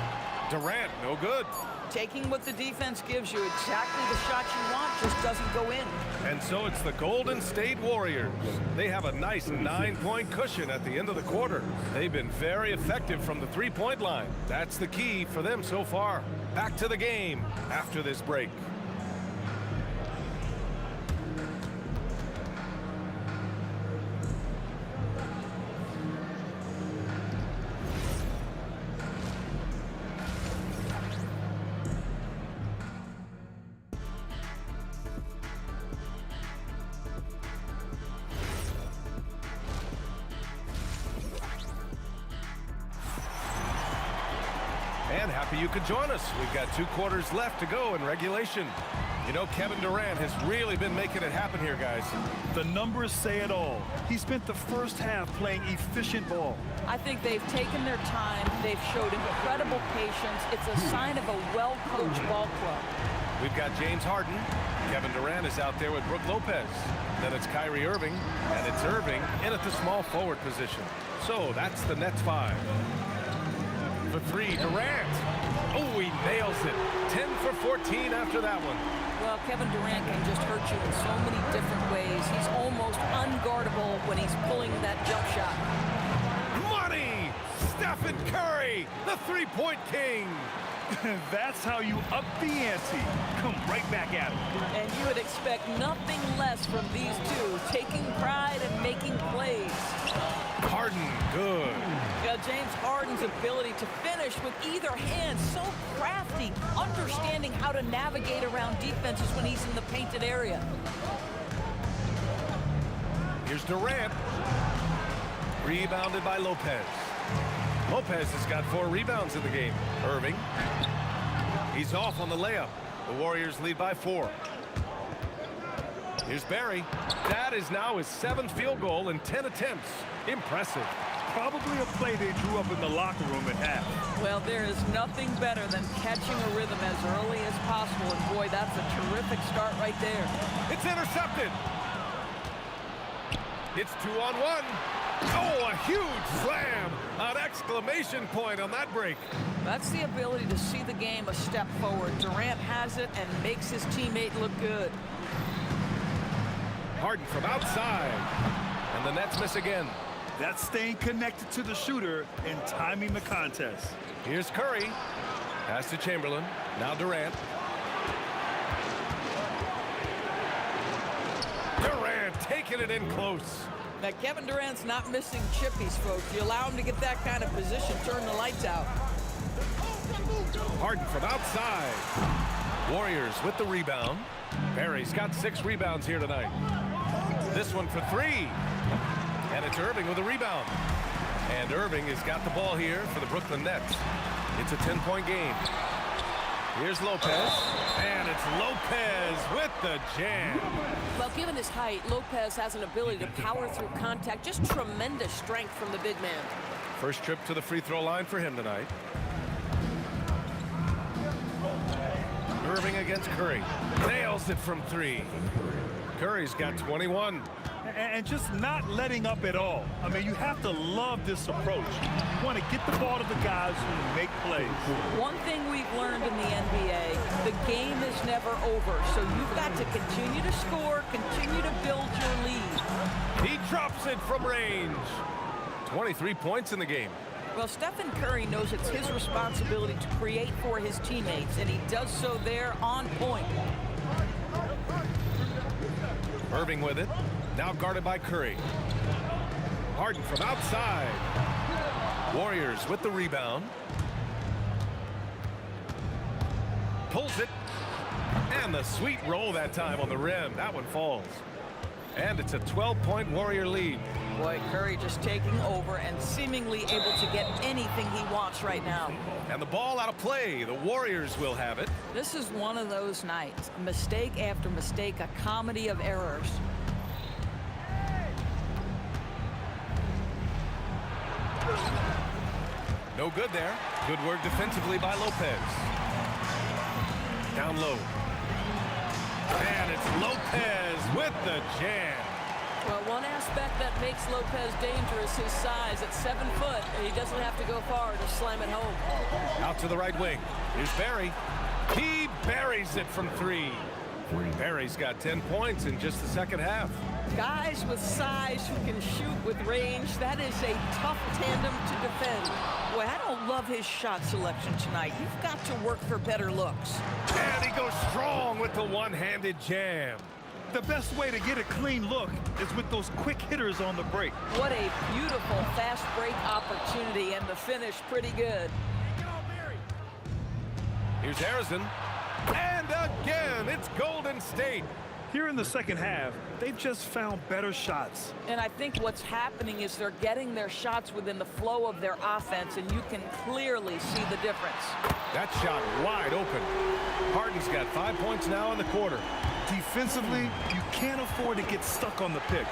Durant, no good. Taking what the defense gives you, exactly the shot you want, just doesn't go in. And so it's the Golden State Warriors. They have a nice 9-point cushion at the end of the quarter. They've been very effective from the three-point line. That's the key for them so far. Back to the game after this break. And happy you could join us. We've got 2 quarters left to go in regulation. You know, Kevin Durant has really been making it happen here, guys. The numbers say it all. He spent the first half playing efficient ball. I think they've taken their time. They've showed incredible patience. It's a sign of a well-coached ball club. We've got James Harden. Kevin Durant is out there with Brook Lopez. Then it's Kyrie Irving, and it's Irving in at the small forward position. So that's the Nets 5. For 3, Durant. Oh, he nails it. 10 for 14 after that one. Well, Kevin Durant can just hurt you in so many different ways. He's almost unguardable when he's pulling that jump shot. Money! Stephen Curry, the three-point king. That's how you up the ante. Come right back at him. And you would expect nothing less from these two, taking pride and making plays. Harden, good. Yeah, James Harden's ability to finish with either hand, so crafty, understanding how to navigate around defenses when he's in the painted area. Here's Durant. Rebounded by Lopez. Lopez has got 4 rebounds in the game. Irving. He's off on the layup. The Warriors lead by 4. Here's Barry. That is now his 7th field goal in 10 attempts. Impressive. Probably a play they drew up in the locker room at half. Well, there is nothing better than catching a rhythm as early as possible. And boy, that's a terrific start right there. It's intercepted. It's 2-on-1. Oh, a huge slam. An exclamation point on that break. That's the ability to see the game a step forward. Durant has it and makes his teammate look good. Harden from outside. And the Nets miss again. That's staying connected to the shooter and timing the contest. Here's Curry. Pass to Chamberlain. Now Durant. Durant taking it in close. Now, Kevin Durant's not missing chippies, folks. You allow him to get that kind of position, turn the lights out. Harden from outside. Warriors with the rebound. Barry's got 6 rebounds here tonight. This one for 3. And it's Irving with a rebound. And Irving has got the ball here for the Brooklyn Nets. It's a 10-point game. Here's Lopez. And it's Lopez with the jam. Well, given his height, Lopez has an ability to power through contact. Just tremendous strength from the big man. First trip to the free throw line for him tonight. Irving against Curry. Nails it from 3. Curry's got 21. And just not letting up at all. I mean, you have to love this approach. You want to get the ball to the guys who make plays. One thing we've learned in the NBA, the game is never over. So you've got to continue to score, continue to build your lead. He drops it from range. 23 points in the game. Well, Stephen Curry knows it's his responsibility to create for his teammates, and he does so there on point. Irving with it. Now guarded by Curry. Harden from outside. Warriors with the rebound. Pulls it. And the sweet roll that time on the rim. That one falls. And it's a 12-point Warrior lead. Boy, Curry just taking over and seemingly able to get anything he wants right now. And the ball out of play. The Warriors will have it. This is one of those nights. Mistake after mistake, a comedy of errors. No good there. Good work defensively by Lopez. Down low. And it's Lopez with the jam. Well, one aspect that makes Lopez dangerous, his size. At 7 foot, and he doesn't have to go far to slam it home. Out to the right wing. Here's Barry. He buries it from 3. Barry's got 10 points in just the second half. Guys with size who can shoot with range, that is a tough tandem to defend. Boy, I don't love his shot selection tonight. You've got to work for better looks. And he goes strong with the one-handed jam. The best way to get a clean look is with those quick hitters on the break. What a beautiful fast break opportunity, and the finish pretty good. Here's Harrison. And again, it's Golden State. Here in the second half, they've just found better shots. And I think what's happening is they're getting their shots within the flow of their offense, and you can clearly see the difference. That shot wide open. Harden's got 5 points now in the quarter. Defensively, you can't afford to get stuck on the pick.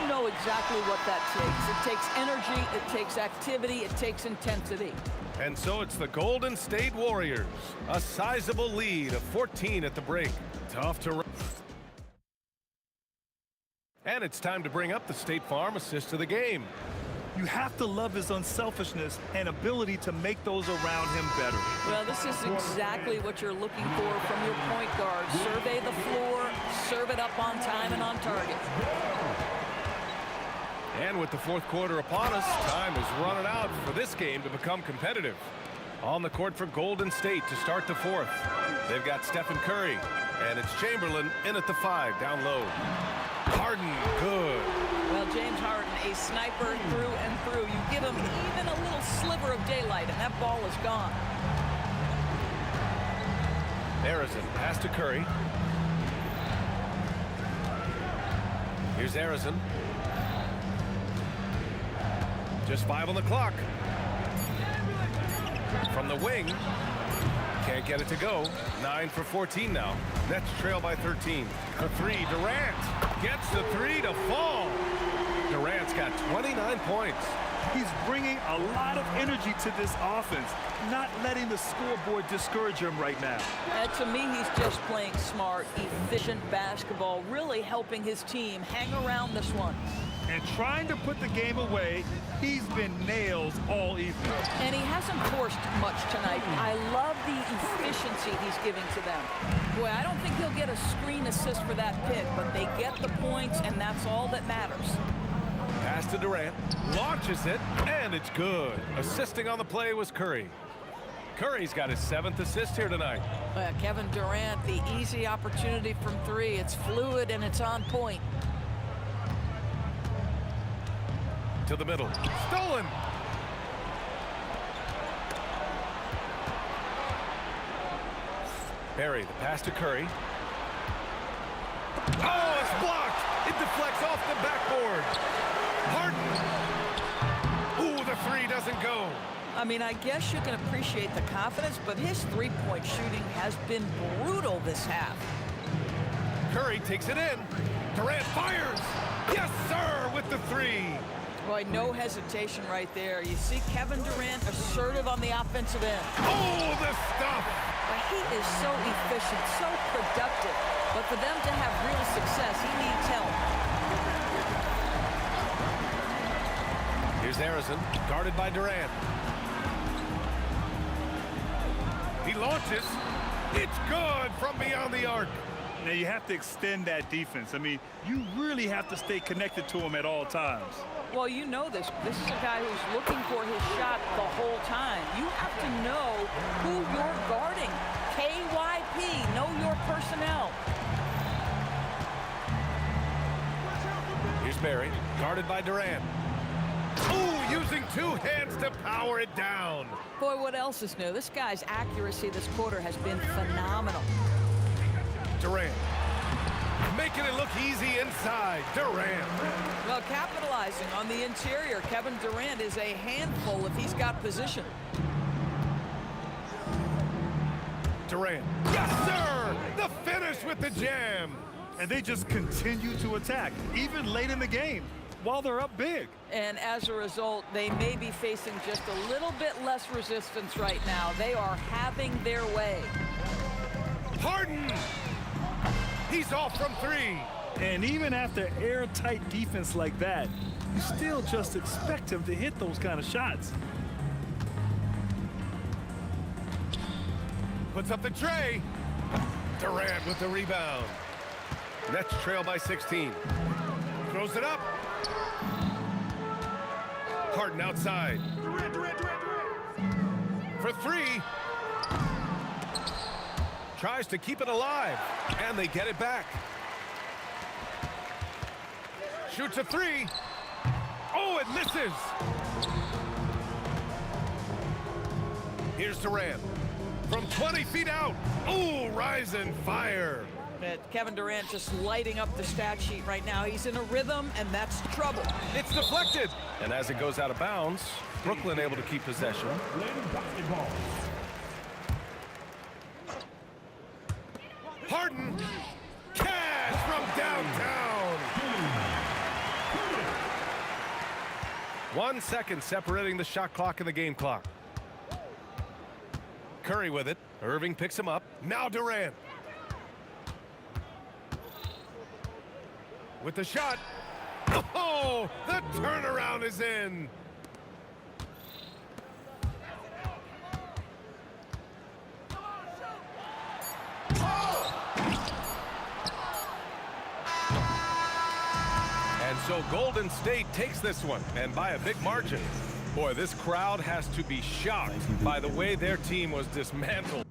You know exactly what that takes. It takes energy, it takes activity, it takes intensity. And so it's the Golden State Warriors. A sizable lead of 14 at the break. Tough to... And it's time to bring up the State Farm assist of the game. You have to love his unselfishness and ability to make those around him better. Well, this is exactly what you're looking for from your point guard. Survey the floor, serve it up on time and on target. And with the fourth quarter upon us, time is running out for this game to become competitive. On the court for Golden State to start the fourth. They've got Stephen Curry, and it's Chamberlain in at the 5, down low. Harden, good. Well, James Harden, a sniper through and through. You give him even a little sliver of daylight, and that ball is gone. Harrison, pass to Curry. Here's Harrison. Just 5 on the clock. From the wing. Can't get it to go. 9 for 14 now. Nets trail by 13. The 3, Durant gets the 3 to fall. Durant's got 29 points. He's bringing a lot of energy to this offense, not letting the scoreboard discourage him right now. And to me, he's just playing smart, efficient basketball, really helping his team hang around this one. And trying to put the game away, he's been nails all evening. And he hasn't forced much tonight. I love the efficiency he's giving to them. Boy, I don't think he'll get a screen assist for that pick, but they get the points, and that's all that matters. Pass to Durant, launches it, and it's good. Assisting on the play was Curry. Curry's got his 7th assist here tonight. Kevin Durant, the easy opportunity from 3. It's fluid, and it's on point. To the middle. Stolen. Barry, the pass to Curry. Oh, it's blocked. It deflects off the backboard. Harden. Ooh, the 3 doesn't go. I mean, I guess you can appreciate the confidence, but his three-point shooting has been brutal this half. Curry takes it in. Durant fires. Yes, sir, with the 3. Boy, no hesitation right there. You see Kevin Durant assertive on the offensive end. Oh, the stuff! But he is so efficient, so productive. But for them to have real success, he needs help. Here's Harrison, guarded by Durant. He launches. It's good from beyond the arc. Now, you have to extend that defense. I mean, you really have to stay connected to him at all times. Well, you know this. This is a guy who's looking for his shot the whole time. You have to know who you're guarding. KYP, know your personnel. Here's Barry, guarded by Durant. Ooh, using 2 hands to power it down. Boy, what else is new? This guy's accuracy this quarter has been phenomenal. Durant. making it look easy inside. Durant. Well, capitalizing on the interior, Kevin Durant is a handful if he's got position. Durant. Yes, sir! The finish with the jam. And they just continue to attack, even late in the game, while they're up big. And as a result, they may be facing just a little bit less resistance right now. They are having their way. Harden! He's off from three. And even after airtight defense like that, you still just expect him to hit those kind of shots. Puts up the tray. Durant with the rebound. Nets trail by 16. Throws it up. Harden outside. For three. Tries to keep it alive. And they get it back. Shoots a three. Oh, it misses. Here's Durant. From 20 feet out. Ooh, rising fire. Kevin Durant just lighting up the stat sheet right now. He's in a rhythm, and that's trouble. It's deflected. And as it goes out of bounds, Brooklyn able to keep possession. Harden. Cash from downtown. 1 second separating the shot clock and the game clock. Curry with it. Irving picks him up. Now Durant. With the shot. Oh, the turnaround is in. And so Golden State takes this one, and by a big margin. Boy, this crowd has to be shocked by the way their team was dismantled.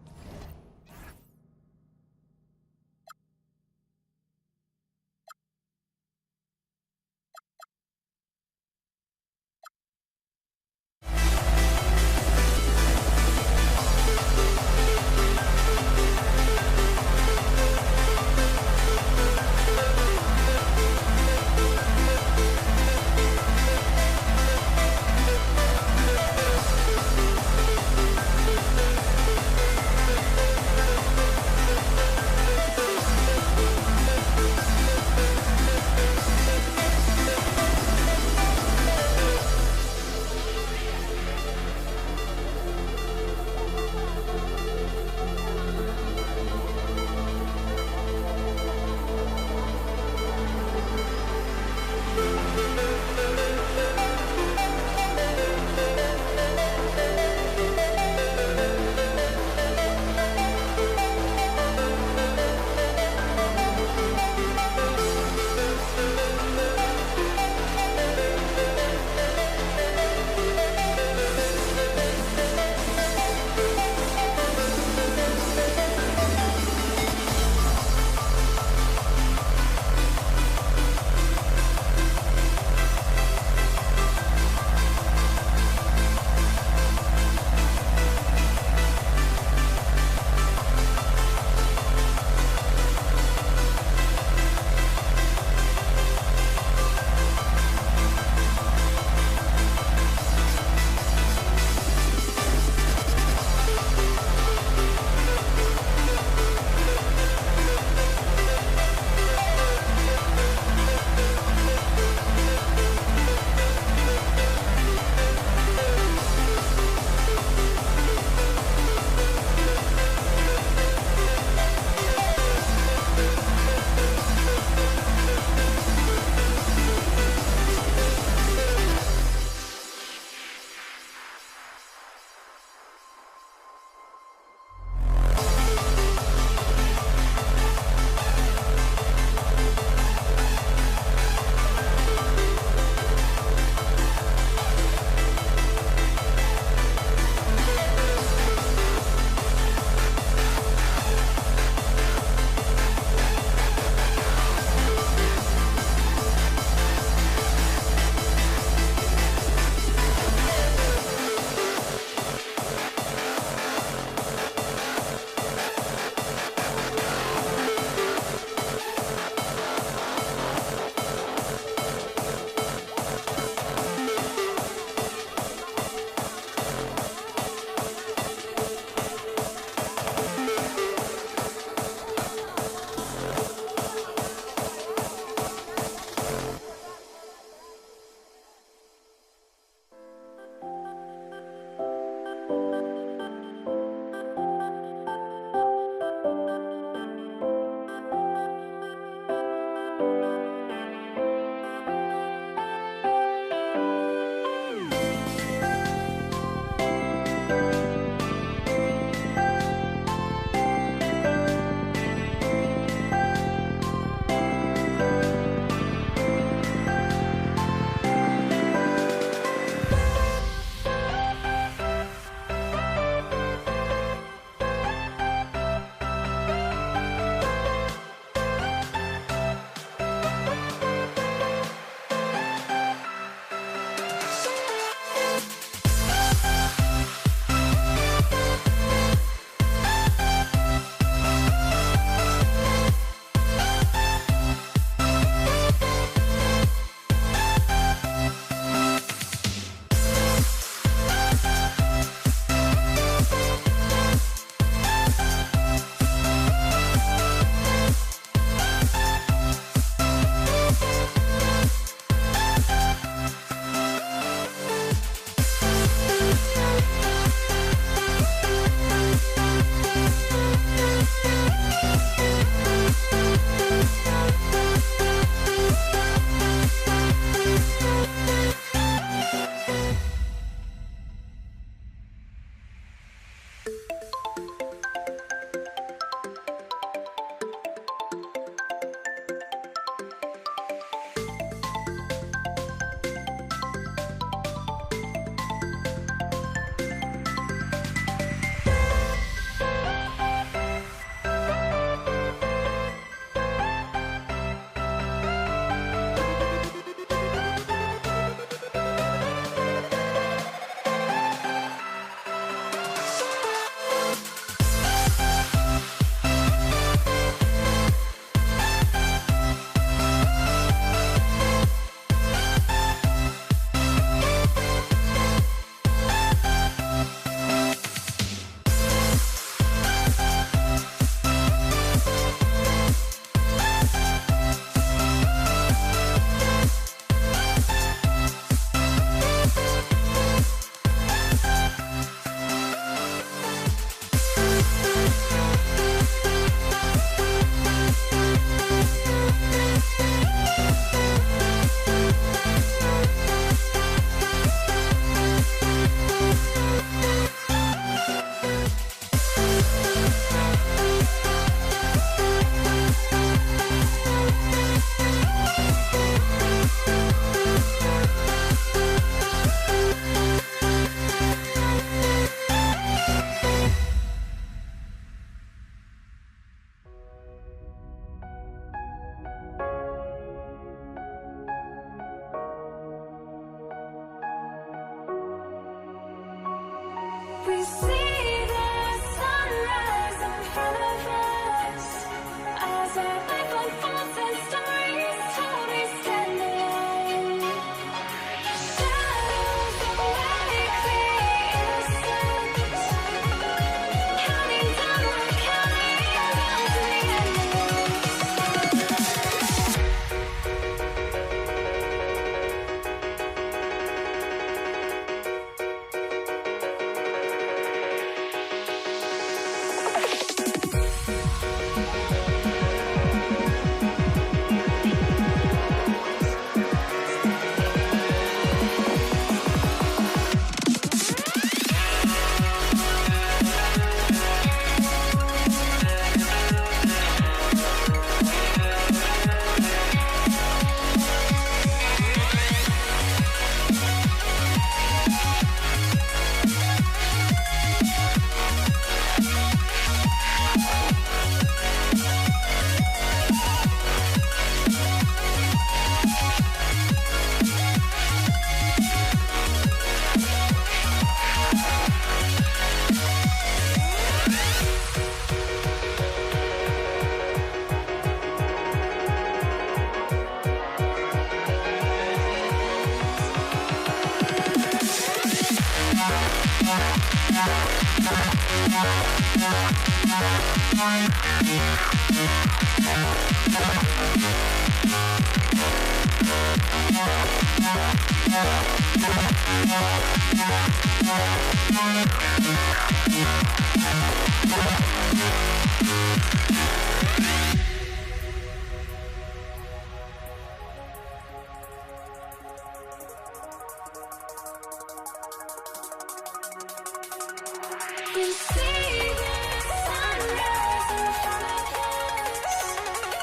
You see the sunrise in front of us.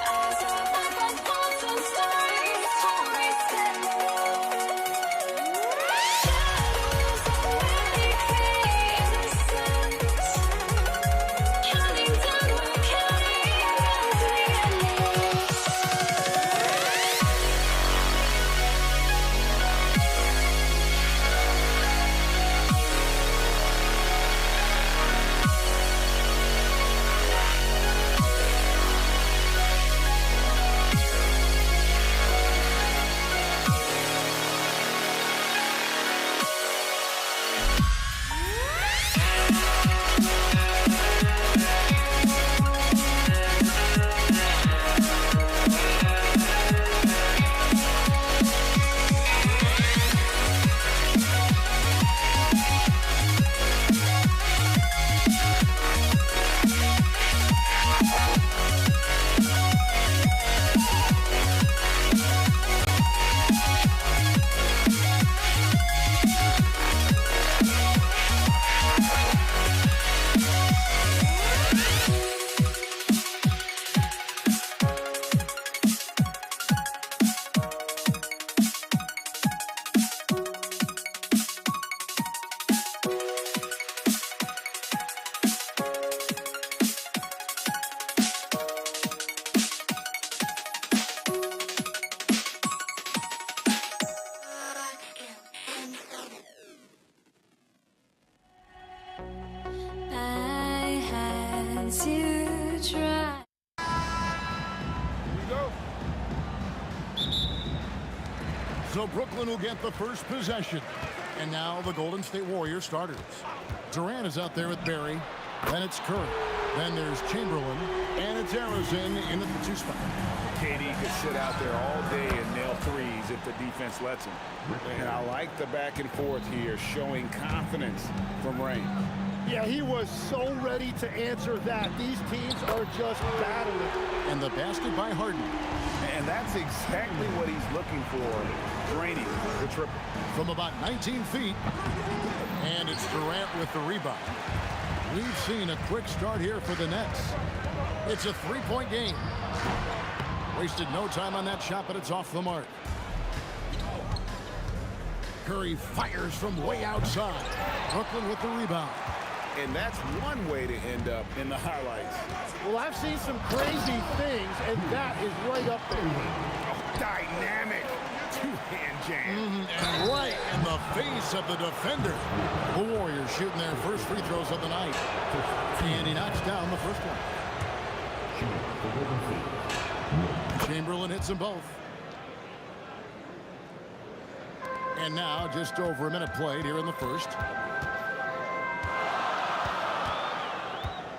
Eyes are like photo stories, stories shadows already create the sense. Counting down, we're counting down to the endless. I had to try. So Brooklyn will get the first possession. And now the Golden State Warriors starters. Durant is out there with Barry. Then it's Curry. Then there's Chamberlain. And it's Arizin in the 2 spot. KD could sit out there all day and nail threes if the defense lets him. And I like the back and forth here, showing confidence from Rain. Yeah, he was so ready to answer that. These teams are just battling. And the basket by Harden. And that's exactly what he's looking for, draining the triple. From about 19 feet. And it's Durant with the rebound. We've seen a quick start here for the Nets. It's a 3-point game. Wasted no time on that shot, but it's off the mark. Curry fires from way outside. Brooklyn with the rebound. And that's one way to end up in the highlights. Well, I've seen some crazy things, and that is right up there. Oh, dynamic two-hand jam. And right in the face of the defender. The Warriors shooting their first free throws of the night. And he knocks down the first one. Chamberlain hits them both. And now just over a minute played here in the first.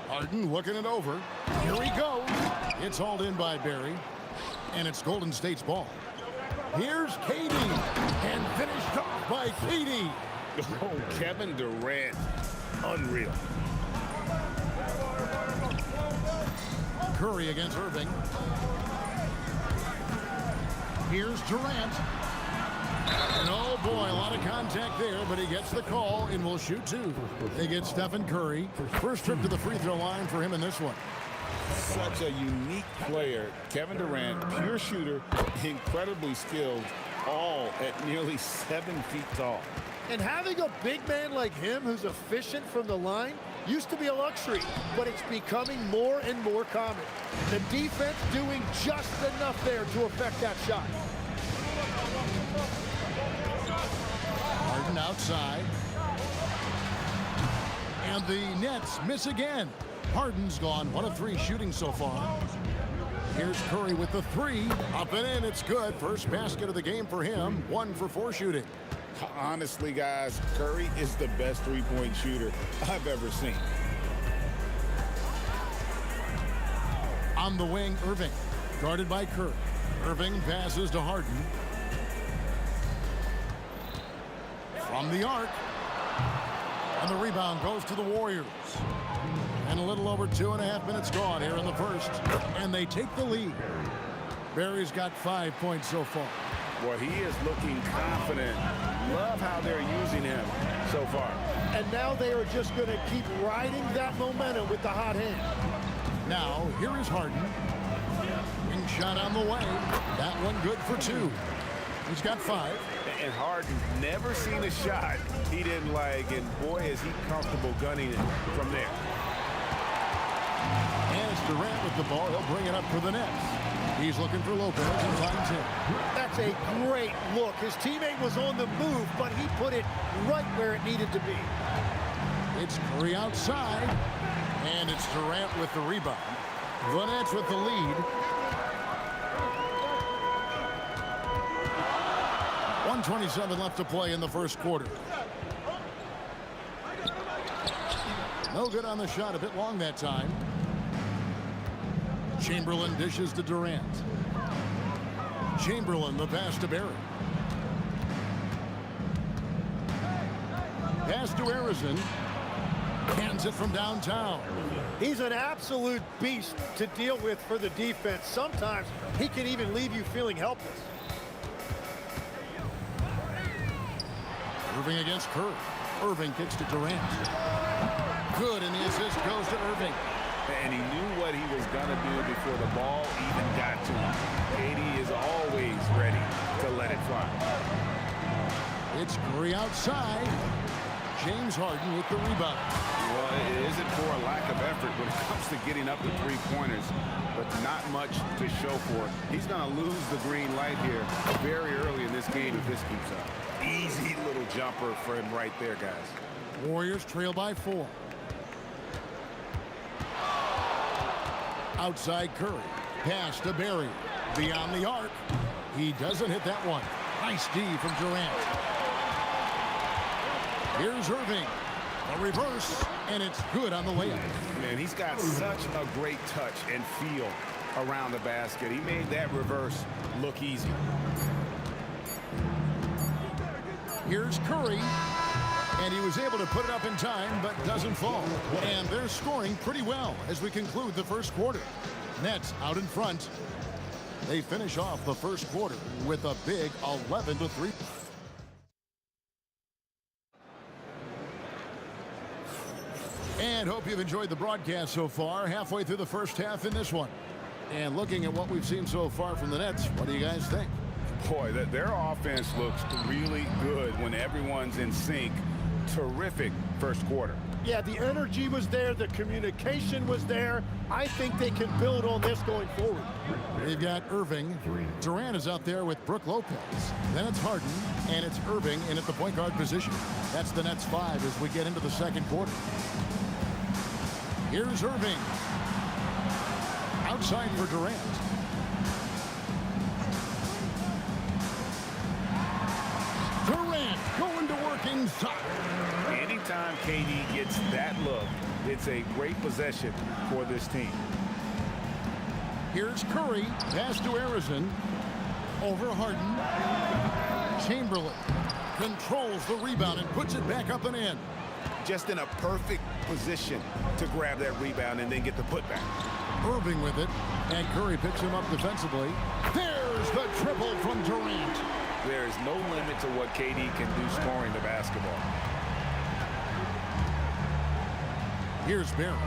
Harden looking it over. Here he goes. It's hauled in by Barry. And it's Golden State's ball. Here's KD. And finished off by KD. Oh, Kevin Durant. Unreal. Curry against Irving. Here's Durant. And oh boy, a lot of contact there, but he gets the call and will shoot 2. They get Stephen Curry. First trip to the free throw line for him in this one. Such a unique player. Kevin Durant, pure shooter, incredibly skilled, all at nearly 7 feet tall. And having a big man like him who's efficient from the line used to be a luxury, but it's becoming more and more common. The defense doing just enough there to affect that shot. Harden outside. And the Nets miss again. Harden's gone 1 of 3 shooting so far. Here's Curry with the 3. Up and in, it's good. First basket of the game for him. 1 for 4 shooting. Honestly, guys, Curry is the best three-point shooter I've ever seen. On the wing, Irving. Guarded by Curry. Irving passes to Harden. From the arc. And the rebound goes to the Warriors. And a little over 2.5 minutes gone here in the first. And they take the lead. Barry's got 5 points so far. Well, he is looking confident. Love how they're using him so far. And now they are just going to keep riding that momentum with the hot hand. Now, here is Harden. Wing shot on the way. That one good for 2. He's got 5. And Harden never seen a shot he didn't like, and boy, is he comfortable gunning it from there. And it's Durant with the ball. He'll bring it up for the Nets. He's looking for Lopez and finds him. That's a great look. His teammate was on the move, but he put it right where it needed to be. It's Curry outside, and it's Durant with the rebound. The Nets with the lead. 1:27 left to play in the first quarter. No good on the shot, a bit long that time. Chamberlain dishes to Durant. Chamberlain, the pass to Barry. Pass to Arizon. Hands it from downtown. He's an absolute beast to deal with for the defense. Sometimes he can even leave you feeling helpless. Irving against Curry. Irving kicks to Durant. Good, and the assist goes to Irving. And he knew what he was going to do before the ball even got to him. KD is always ready to let it fly. It's Curry outside. James Harden with the rebound. Well, it isn't for a lack of effort when it comes to getting up to three-pointers, but not much to show for it. He's going to lose the green light here very early in this game if this keeps up. Easy little jumper for him right there, guys. Warriors trail by 4. Outside Curry. Pass to Barry. Beyond the arc. He doesn't hit that one. Nice D from Durant. Here's Irving. A reverse, and it's good on the layup. Man, he's got such a great touch and feel around the basket. He made that reverse look easy. Here's Curry. And he was able to put it up in time, but doesn't fall. And they're scoring pretty well as we conclude the first quarter. Nets out in front. They finish off the first quarter with a big 11-3. And hope you've enjoyed the broadcast so far. Halfway through the first half in this one. And looking at what we've seen so far from the Nets, what do you guys think? Boy, their offense looks really good when everyone's in sync. Terrific first quarter. Yeah, the energy was there. The communication was there. I think they can build on this going forward. They've got Irving. Durant is out there with Brook Lopez. Then it's Harden, and it's Irving in at the point guard position. That's the Nets 5 as we get into the second quarter. Here's Irving. Outside for Durant. Durant going to work inside. Anytime KD gets that look, it's a great possession for this team. Here's Curry. Pass to Arizon. Over Harden. Chamberlain controls the rebound and puts it back up and in. Just in a perfect position to grab that rebound and then get the putback. Irving with it, and Curry picks him up defensively. There's the triple from Durant. There is no limit to what KD can do scoring the basketball. Here's Barry.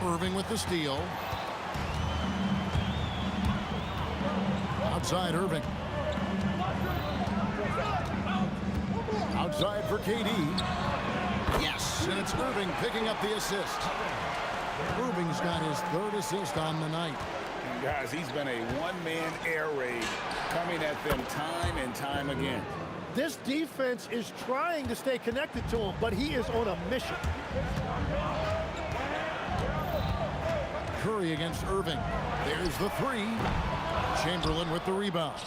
Irving with the steal. Outside Irving. Outside for KD. Yes, and it's Irving picking up the assist. Irving's got his 3rd assist on the night. And guys, he's been a one-man air raid coming at them time and time again. This defense is trying to stay connected to him, but he is on a mission. Curry against Irving. There's the 3. Chamberlain with the rebound.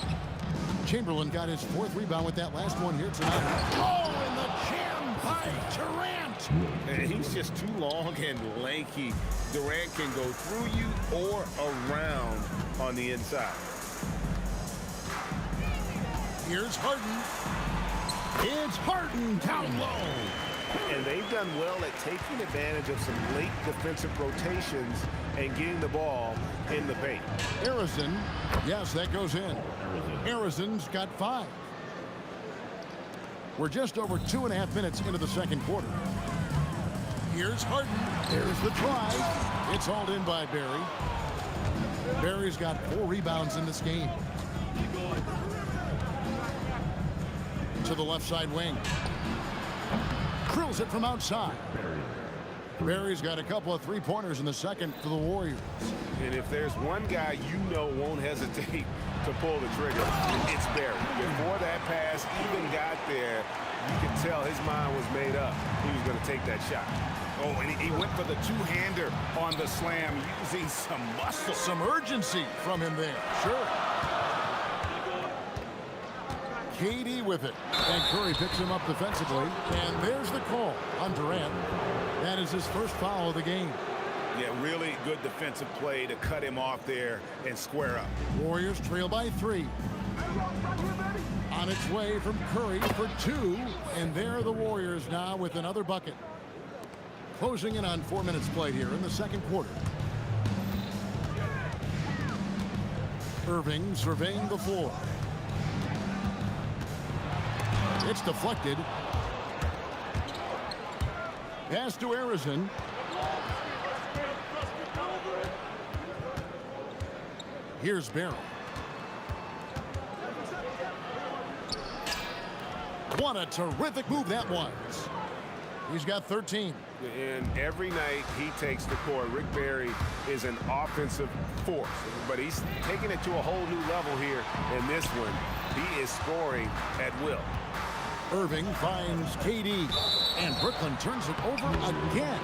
Chamberlain got his 4th rebound with that last one here tonight. Oh, and the jam by by Durant. And he's just too long and lanky. Durant can go through you or around on the inside. Here's Harden. It's Harden down low. And they've done well at taking advantage of some late defensive rotations and getting the ball in the paint. Harrison, yes, that goes in. Harrison's got 5. We're just over 2.5 minutes into the second quarter. Here's Harden. There's the try. It's hauled in by Barry. Barry's got 4 rebounds in this game. To the left side wing. Drills it from outside. Barry's got a couple of 3-pointers in the second for the Warriors. And if there's one guy you know won't hesitate to pull the trigger, it's Barry. Before that pass even got there, you could tell his mind was made up. He was going to take that shot. Oh, and he went for the two-hander on the slam, using some muscle. Some urgency from him there. Sure. KD with it. And Curry picks him up defensively. And there's the call on Durant. That is his first foul of the game. Yeah, really good defensive play to cut him off there and square up. Warriors trail by 3. On its way from Curry for 2. And there are the Warriors now with another bucket. Closing in on 4 minutes played here in the second quarter. Irving surveying the floor. It's deflected. Pass to Harrison. Here's Barry. What a terrific move that was. He's got 13. And every night he takes the court, Rick Barry is an offensive force. But he's taking it to a whole new level here in this one. He is scoring at will. Irving finds KD. And Brooklyn turns it over again.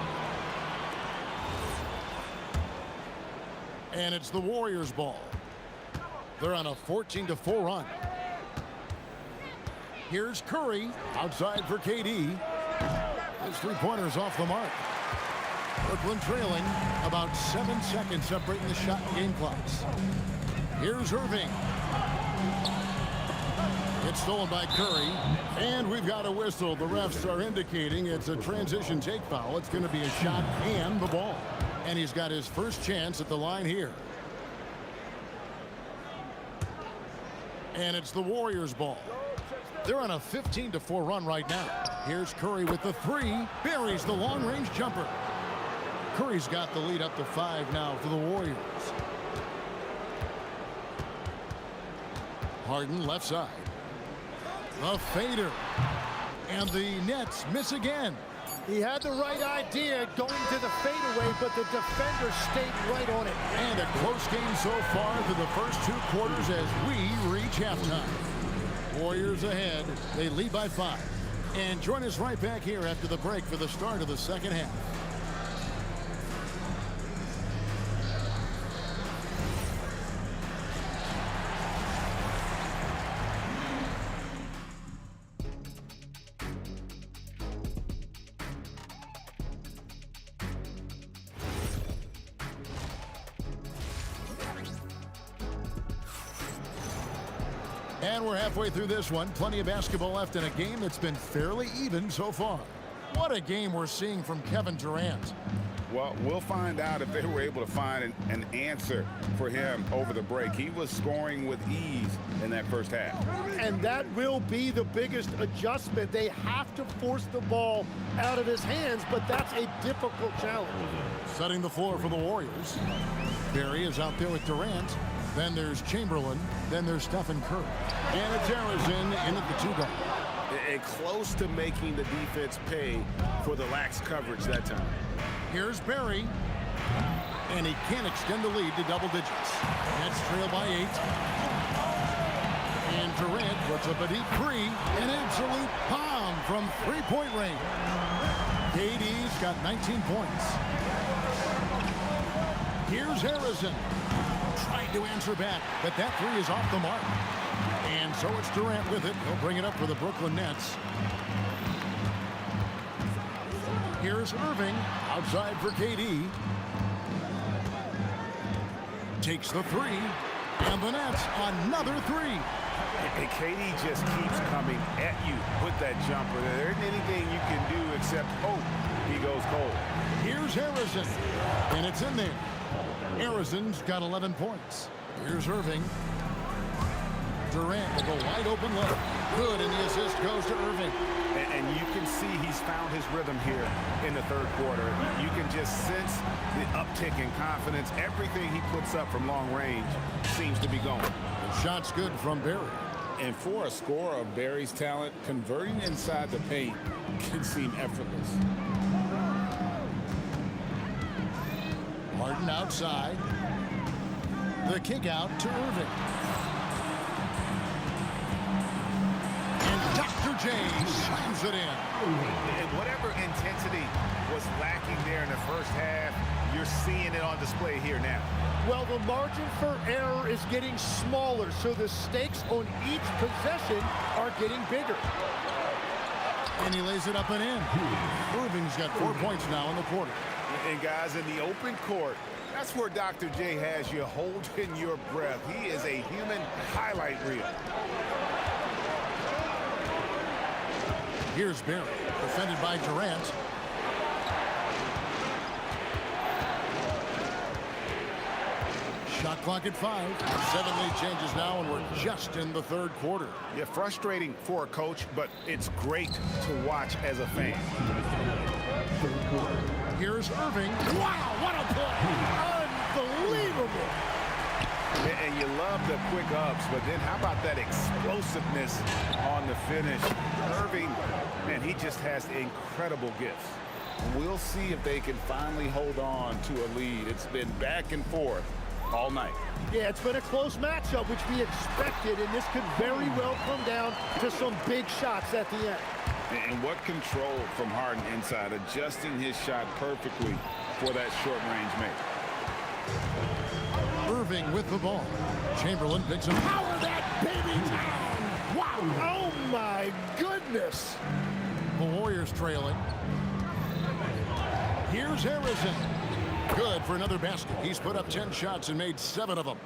And it's the Warriors' ball. They're on a 14-4 run. Here's Curry outside for KD. His 3-pointer's off the mark. Brooklyn trailing, about 7 seconds separating the shot and game clocks. Here's Irving. It's stolen by Curry. And we've got a whistle. The refs are indicating it's a transition take foul. It's going to be a shot and the ball. And he's got his first chance at the line here. And it's the Warriors' ball. They're on a 15-4 run right now. Here's Curry with the 3. Buries the long-range jumper. Curry's got the lead up to 5 now for the Warriors. Harden left side. The fader. And the Nets miss again. He had the right idea going to the fadeaway, but the defender stayed right on it. And a close game so far through the first 2 quarters as we reach halftime. Warriors ahead. They lead by 5. And join us right back here after the break for the start of the second half. And we're halfway through this one. Plenty of basketball left in a game that's been fairly even so far. What a game we're seeing from Kevin Durant. Well, we'll find out if they were able to find an answer for him over the break. He was scoring with ease in that first half. And that will be the biggest adjustment. They have to force the ball out of his hands, but that's a difficult challenge. Setting the floor for the Warriors. Barry is out there with Durant. Then there's Chamberlain. Then there's Stephen Curry. And it's Harrison in at the 2-guard. And close to making the defense pay for the lax coverage that time. Here's Barry. And he can't extend the lead to double digits. Nets trail by 8. And Durant puts up a deep 3. An absolute bomb from 3-point range. KD's got 19 points. Here's Harrison. Tried to answer back, but that 3 is off the mark. And so it's Durant with it. He'll bring it up for the Brooklyn Nets. Here's Irving outside for KD. Takes the three, and the Nets another three. And KD just keeps coming at you with that jumper. There isn't anything you can do except hope he goes cold. Here's Harrison, and it's in there. Harrison's got 11 points. Here's Irving. Durant with a wide open look. Good, and the assist goes to Irving. And you can see he's found his rhythm here in the third quarter. You can just sense the uptick in confidence. Everything he puts up from long range seems to be going. The shot's good from Barry. And for a scorer of Barry's talent, converting inside the paint can seem effortless. Harden outside. The kick out to Irving. And Dr. J slams it in. And whatever intensity was lacking there in the first half, you're seeing it on display here now. Well, the margin for error is getting smaller, so the stakes on each possession are getting bigger. And he lays it up and in. Irving's got 4 points now in the quarter. And guys, in the open court, that's where Dr. J has you holding your breath. He is a human highlight reel. Here's Barry, defended by Durant. Shot clock at 5. 7 lead changes now, and we're just in the third quarter. Yeah, frustrating for a coach, but it's great to watch as a fan. Here's Irving. Wow, what a play! Unbelievable! And you love the quick ups, but then how about that explosiveness on the finish? Irving, man, he just has incredible gifts. We'll see if they can finally hold on to a lead. It's been back and forth all night. Yeah, it's been a close matchup, which we expected, and this could very well come down to some big shots at the end. And what control from Harden inside, adjusting his shot perfectly for that short-range make. Irving with the ball. Chamberlain picks him. Power that baby down! Wow! Oh my goodness! The Warriors trailing. Here's Harrison. Good for another basket. He's put up 10 shots and made 7 of them.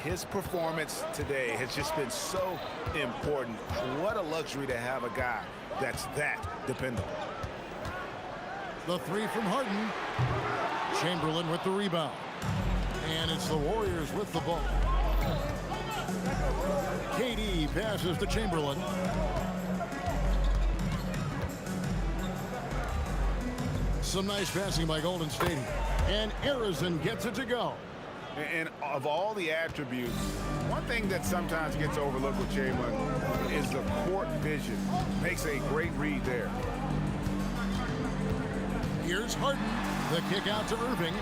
His performance today has just been so important. What a luxury to have a guy that's that dependable. The three from Harden. Chamberlain with the rebound. And it's the Warriors with the ball. KD passes to Chamberlain. Some nice passing by Golden State. And Harrison gets it to go. And of all the attributes, one thing that sometimes gets overlooked with Chamberlain is the court vision. Makes a great read there. Here's Harden. The kick out to Irving.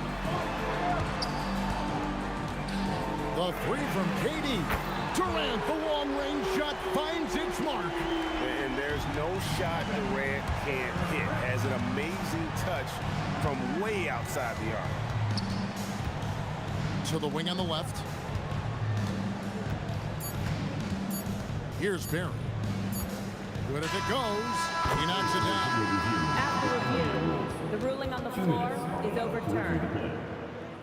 The three from KD. Durant, the long-range shot, finds its mark. And there's no shot Durant can't hit. Has an amazing touch from way outside the arc. To the wing on the left. Here's Barry. Good as it goes. He knocks it down. After review, the ruling on the floor is overturned.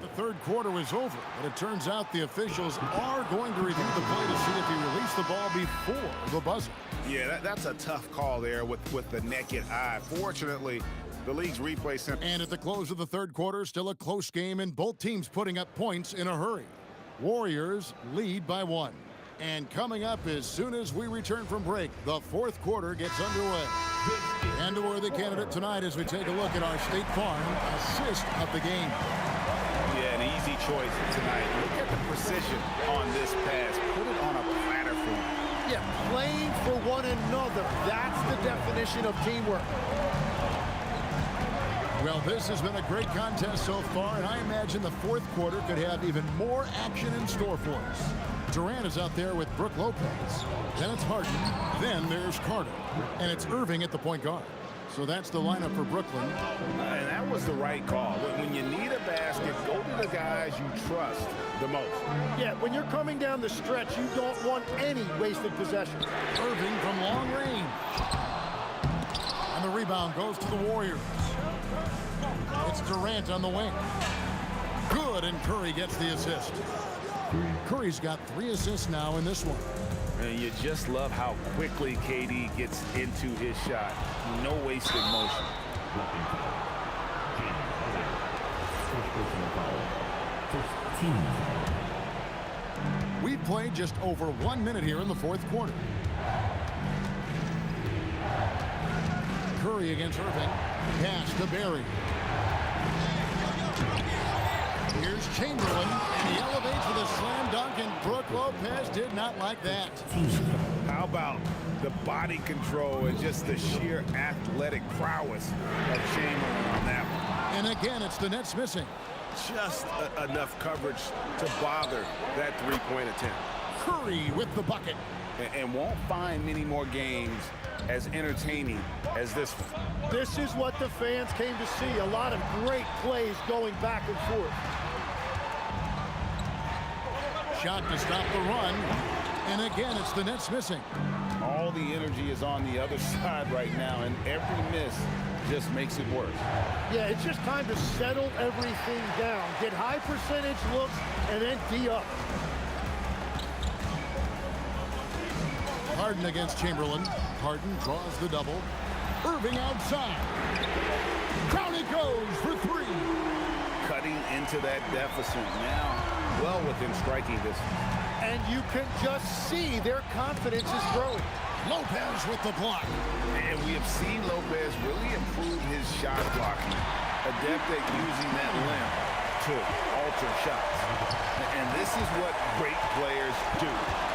The third quarter was over, but it turns out the officials are going to review the play to see if he released the ball before the buzzer. Yeah, that's a tough call there with the naked eye. Fortunately, the league's replay center. And at the close of the third quarter, still a close game, and both teams putting up points in a hurry. Warriors lead by 1. And coming up as soon as we return from break, the fourth quarter gets underway. And a worthy candidate tonight as we take a look at our State Farm assist of the game. Yeah, an easy choice tonight. Look at the precision on this pass. Put it on a platter for him. Yeah, playing for one another. That's the definition of teamwork. Well, this has been a great contest so far, and I imagine the fourth quarter could have even more action in store for us. Durant is out there with Brook Lopez. Then it's Harden. Then there's Carter. And it's Irving at the point guard. So that's the lineup for Brooklyn. And that was the right call. When you need a basket, go to the guys you trust the most. Yeah, when you're coming down the stretch, you don't want any wasted possession. Irving from long range. And the rebound goes to the Warriors. It's Durant on the wing. Good, and Curry gets the assist. Curry's got 3 assists now in this one. And you just love how quickly KD gets into his shot. No wasted motion. First personal foul. First team foul. We played just over 1 minute here in the fourth quarter. Curry against Irving. Pass to Barry. Here's Chamberlain, and he elevates with a slam dunk, and Brook Lopez did not like that. How about the body control and just the sheer athletic prowess of Chamberlain on that one? And again, it's the Nets missing. Just enough coverage to bother that three-point attempt. Curry with the bucket. And won't find many more games as entertaining as this one. This is what the fans came to see. A lot of great plays going back and forth. Shot to stop the run. And again, it's the Nets missing. All the energy is on the other side right now, and every miss just makes it worse. Yeah, it's just time to settle everything down. Get high percentage looks and then D up. Harden against Chamberlain. Harden draws the double. Irving outside. Down it goes for 3. Cutting into that deficit now, well within striking distance. And you can just see their confidence is growing. Lopez with the block. And we have seen Lopez really improve his shot blocking. Adept at using that limb to alter shots. And this is what great players do.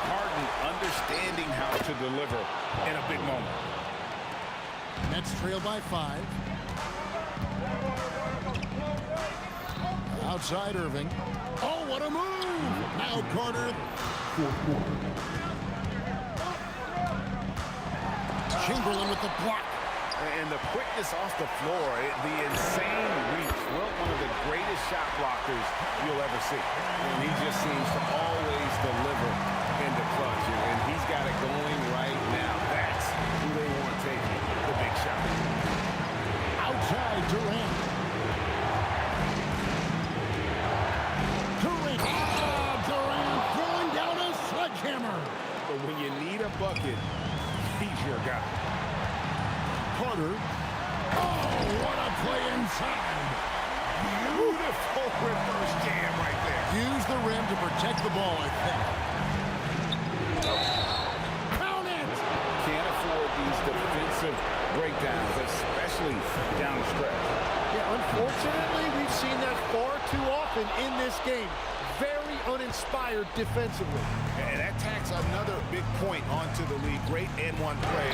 Harden understanding how to deliver in a big moment. Nets trail by 5. Outside Irving. Oh, what a move! Now Carter. Fourth quarter. Chamberlain with the block. And the quickness off the floor, the insane reach. Well, one of the greatest shot blockers you'll ever see. And he just seems to always deliver in the clutch. And he's got it going right now. That's who they want taking the big shot. Outside Durant. Durant. Oh, Durant throwing down a sledgehammer. But when you need a bucket, he's your guy. Carter. Oh, what a play inside. Beautiful reverse jam right there. Use the rim to protect the ball, I think. Count it! Can't afford these defensive breakdowns, especially down the stretch. Yeah, unfortunately, we've seen that far too often in this game. Very uninspired defensively. And that tacks another big point onto the league. Great N1 play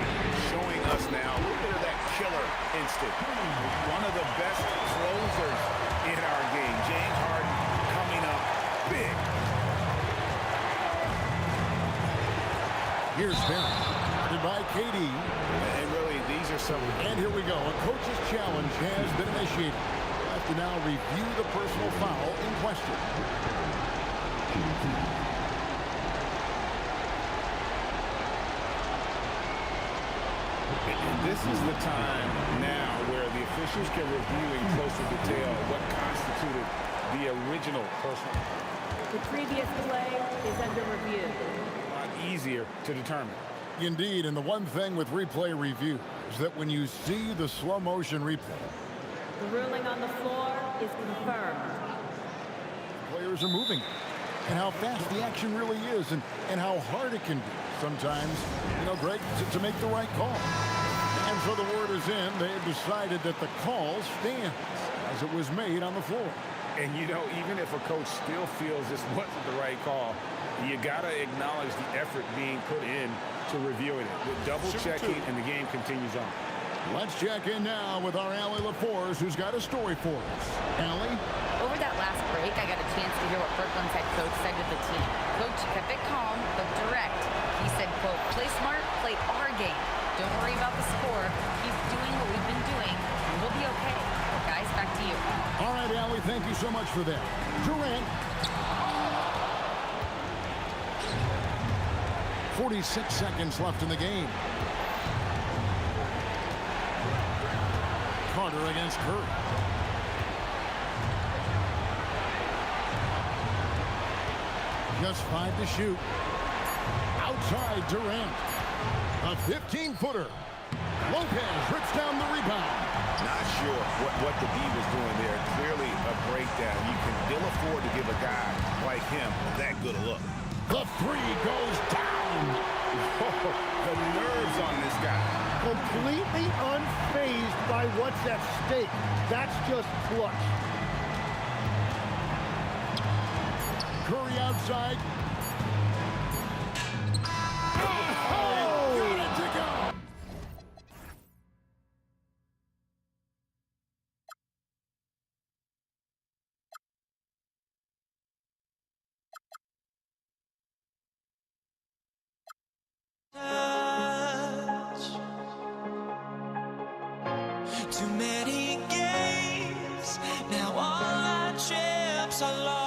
showing us now a little bit of that killer instinct. One of the best closers in our game. James Harden coming up big. Here's Barry. Guarded by KD. And really, these are some... And here we go. A coach's challenge has been initiated. We'll have to now review the personal foul in question. And this is the time now where the officials can review in closer detail what constituted the original personal. The previous play is under review. A lot easier to determine. Indeed, and the one thing with replay review is that when you see the slow motion replay, The ruling on the floor is confirmed. players are moving, and how fast the action really is, and how hard it can be sometimes, Greg, to make the right call. And so the word is in. They have decided that the call stands as it was made on the floor. And, even if a coach still feels this wasn't the right call, you got to acknowledge the effort being put in to reviewing it. With double-checking, and the game continues on. Let's check in now with our Allie LaForce, who's got a story for us. Allie? Over that last break, I got a chance to hear what Brooklyn's head coach said to the team. Coach kept it calm, but direct. He said, quote, play smart, play our game. Don't worry about the score. Keep doing what we've been doing, and we'll be okay. Guys, back to you. All right, Allie, thank you so much for that. Durant. 46 seconds left in the game. starter against Curry. Just 5 to shoot. Outside Durant. A 15-footer. Lopez rips down the rebound. Not sure what the D was doing there. Clearly a breakdown. You can ill afford to give a guy like him that good a look. The three goes down. The nerves on this guy. Completely unfazed by what's at stake. That's just clutch. Curry outside. Oh! Got it to go. Too many games, now all our chips are lost.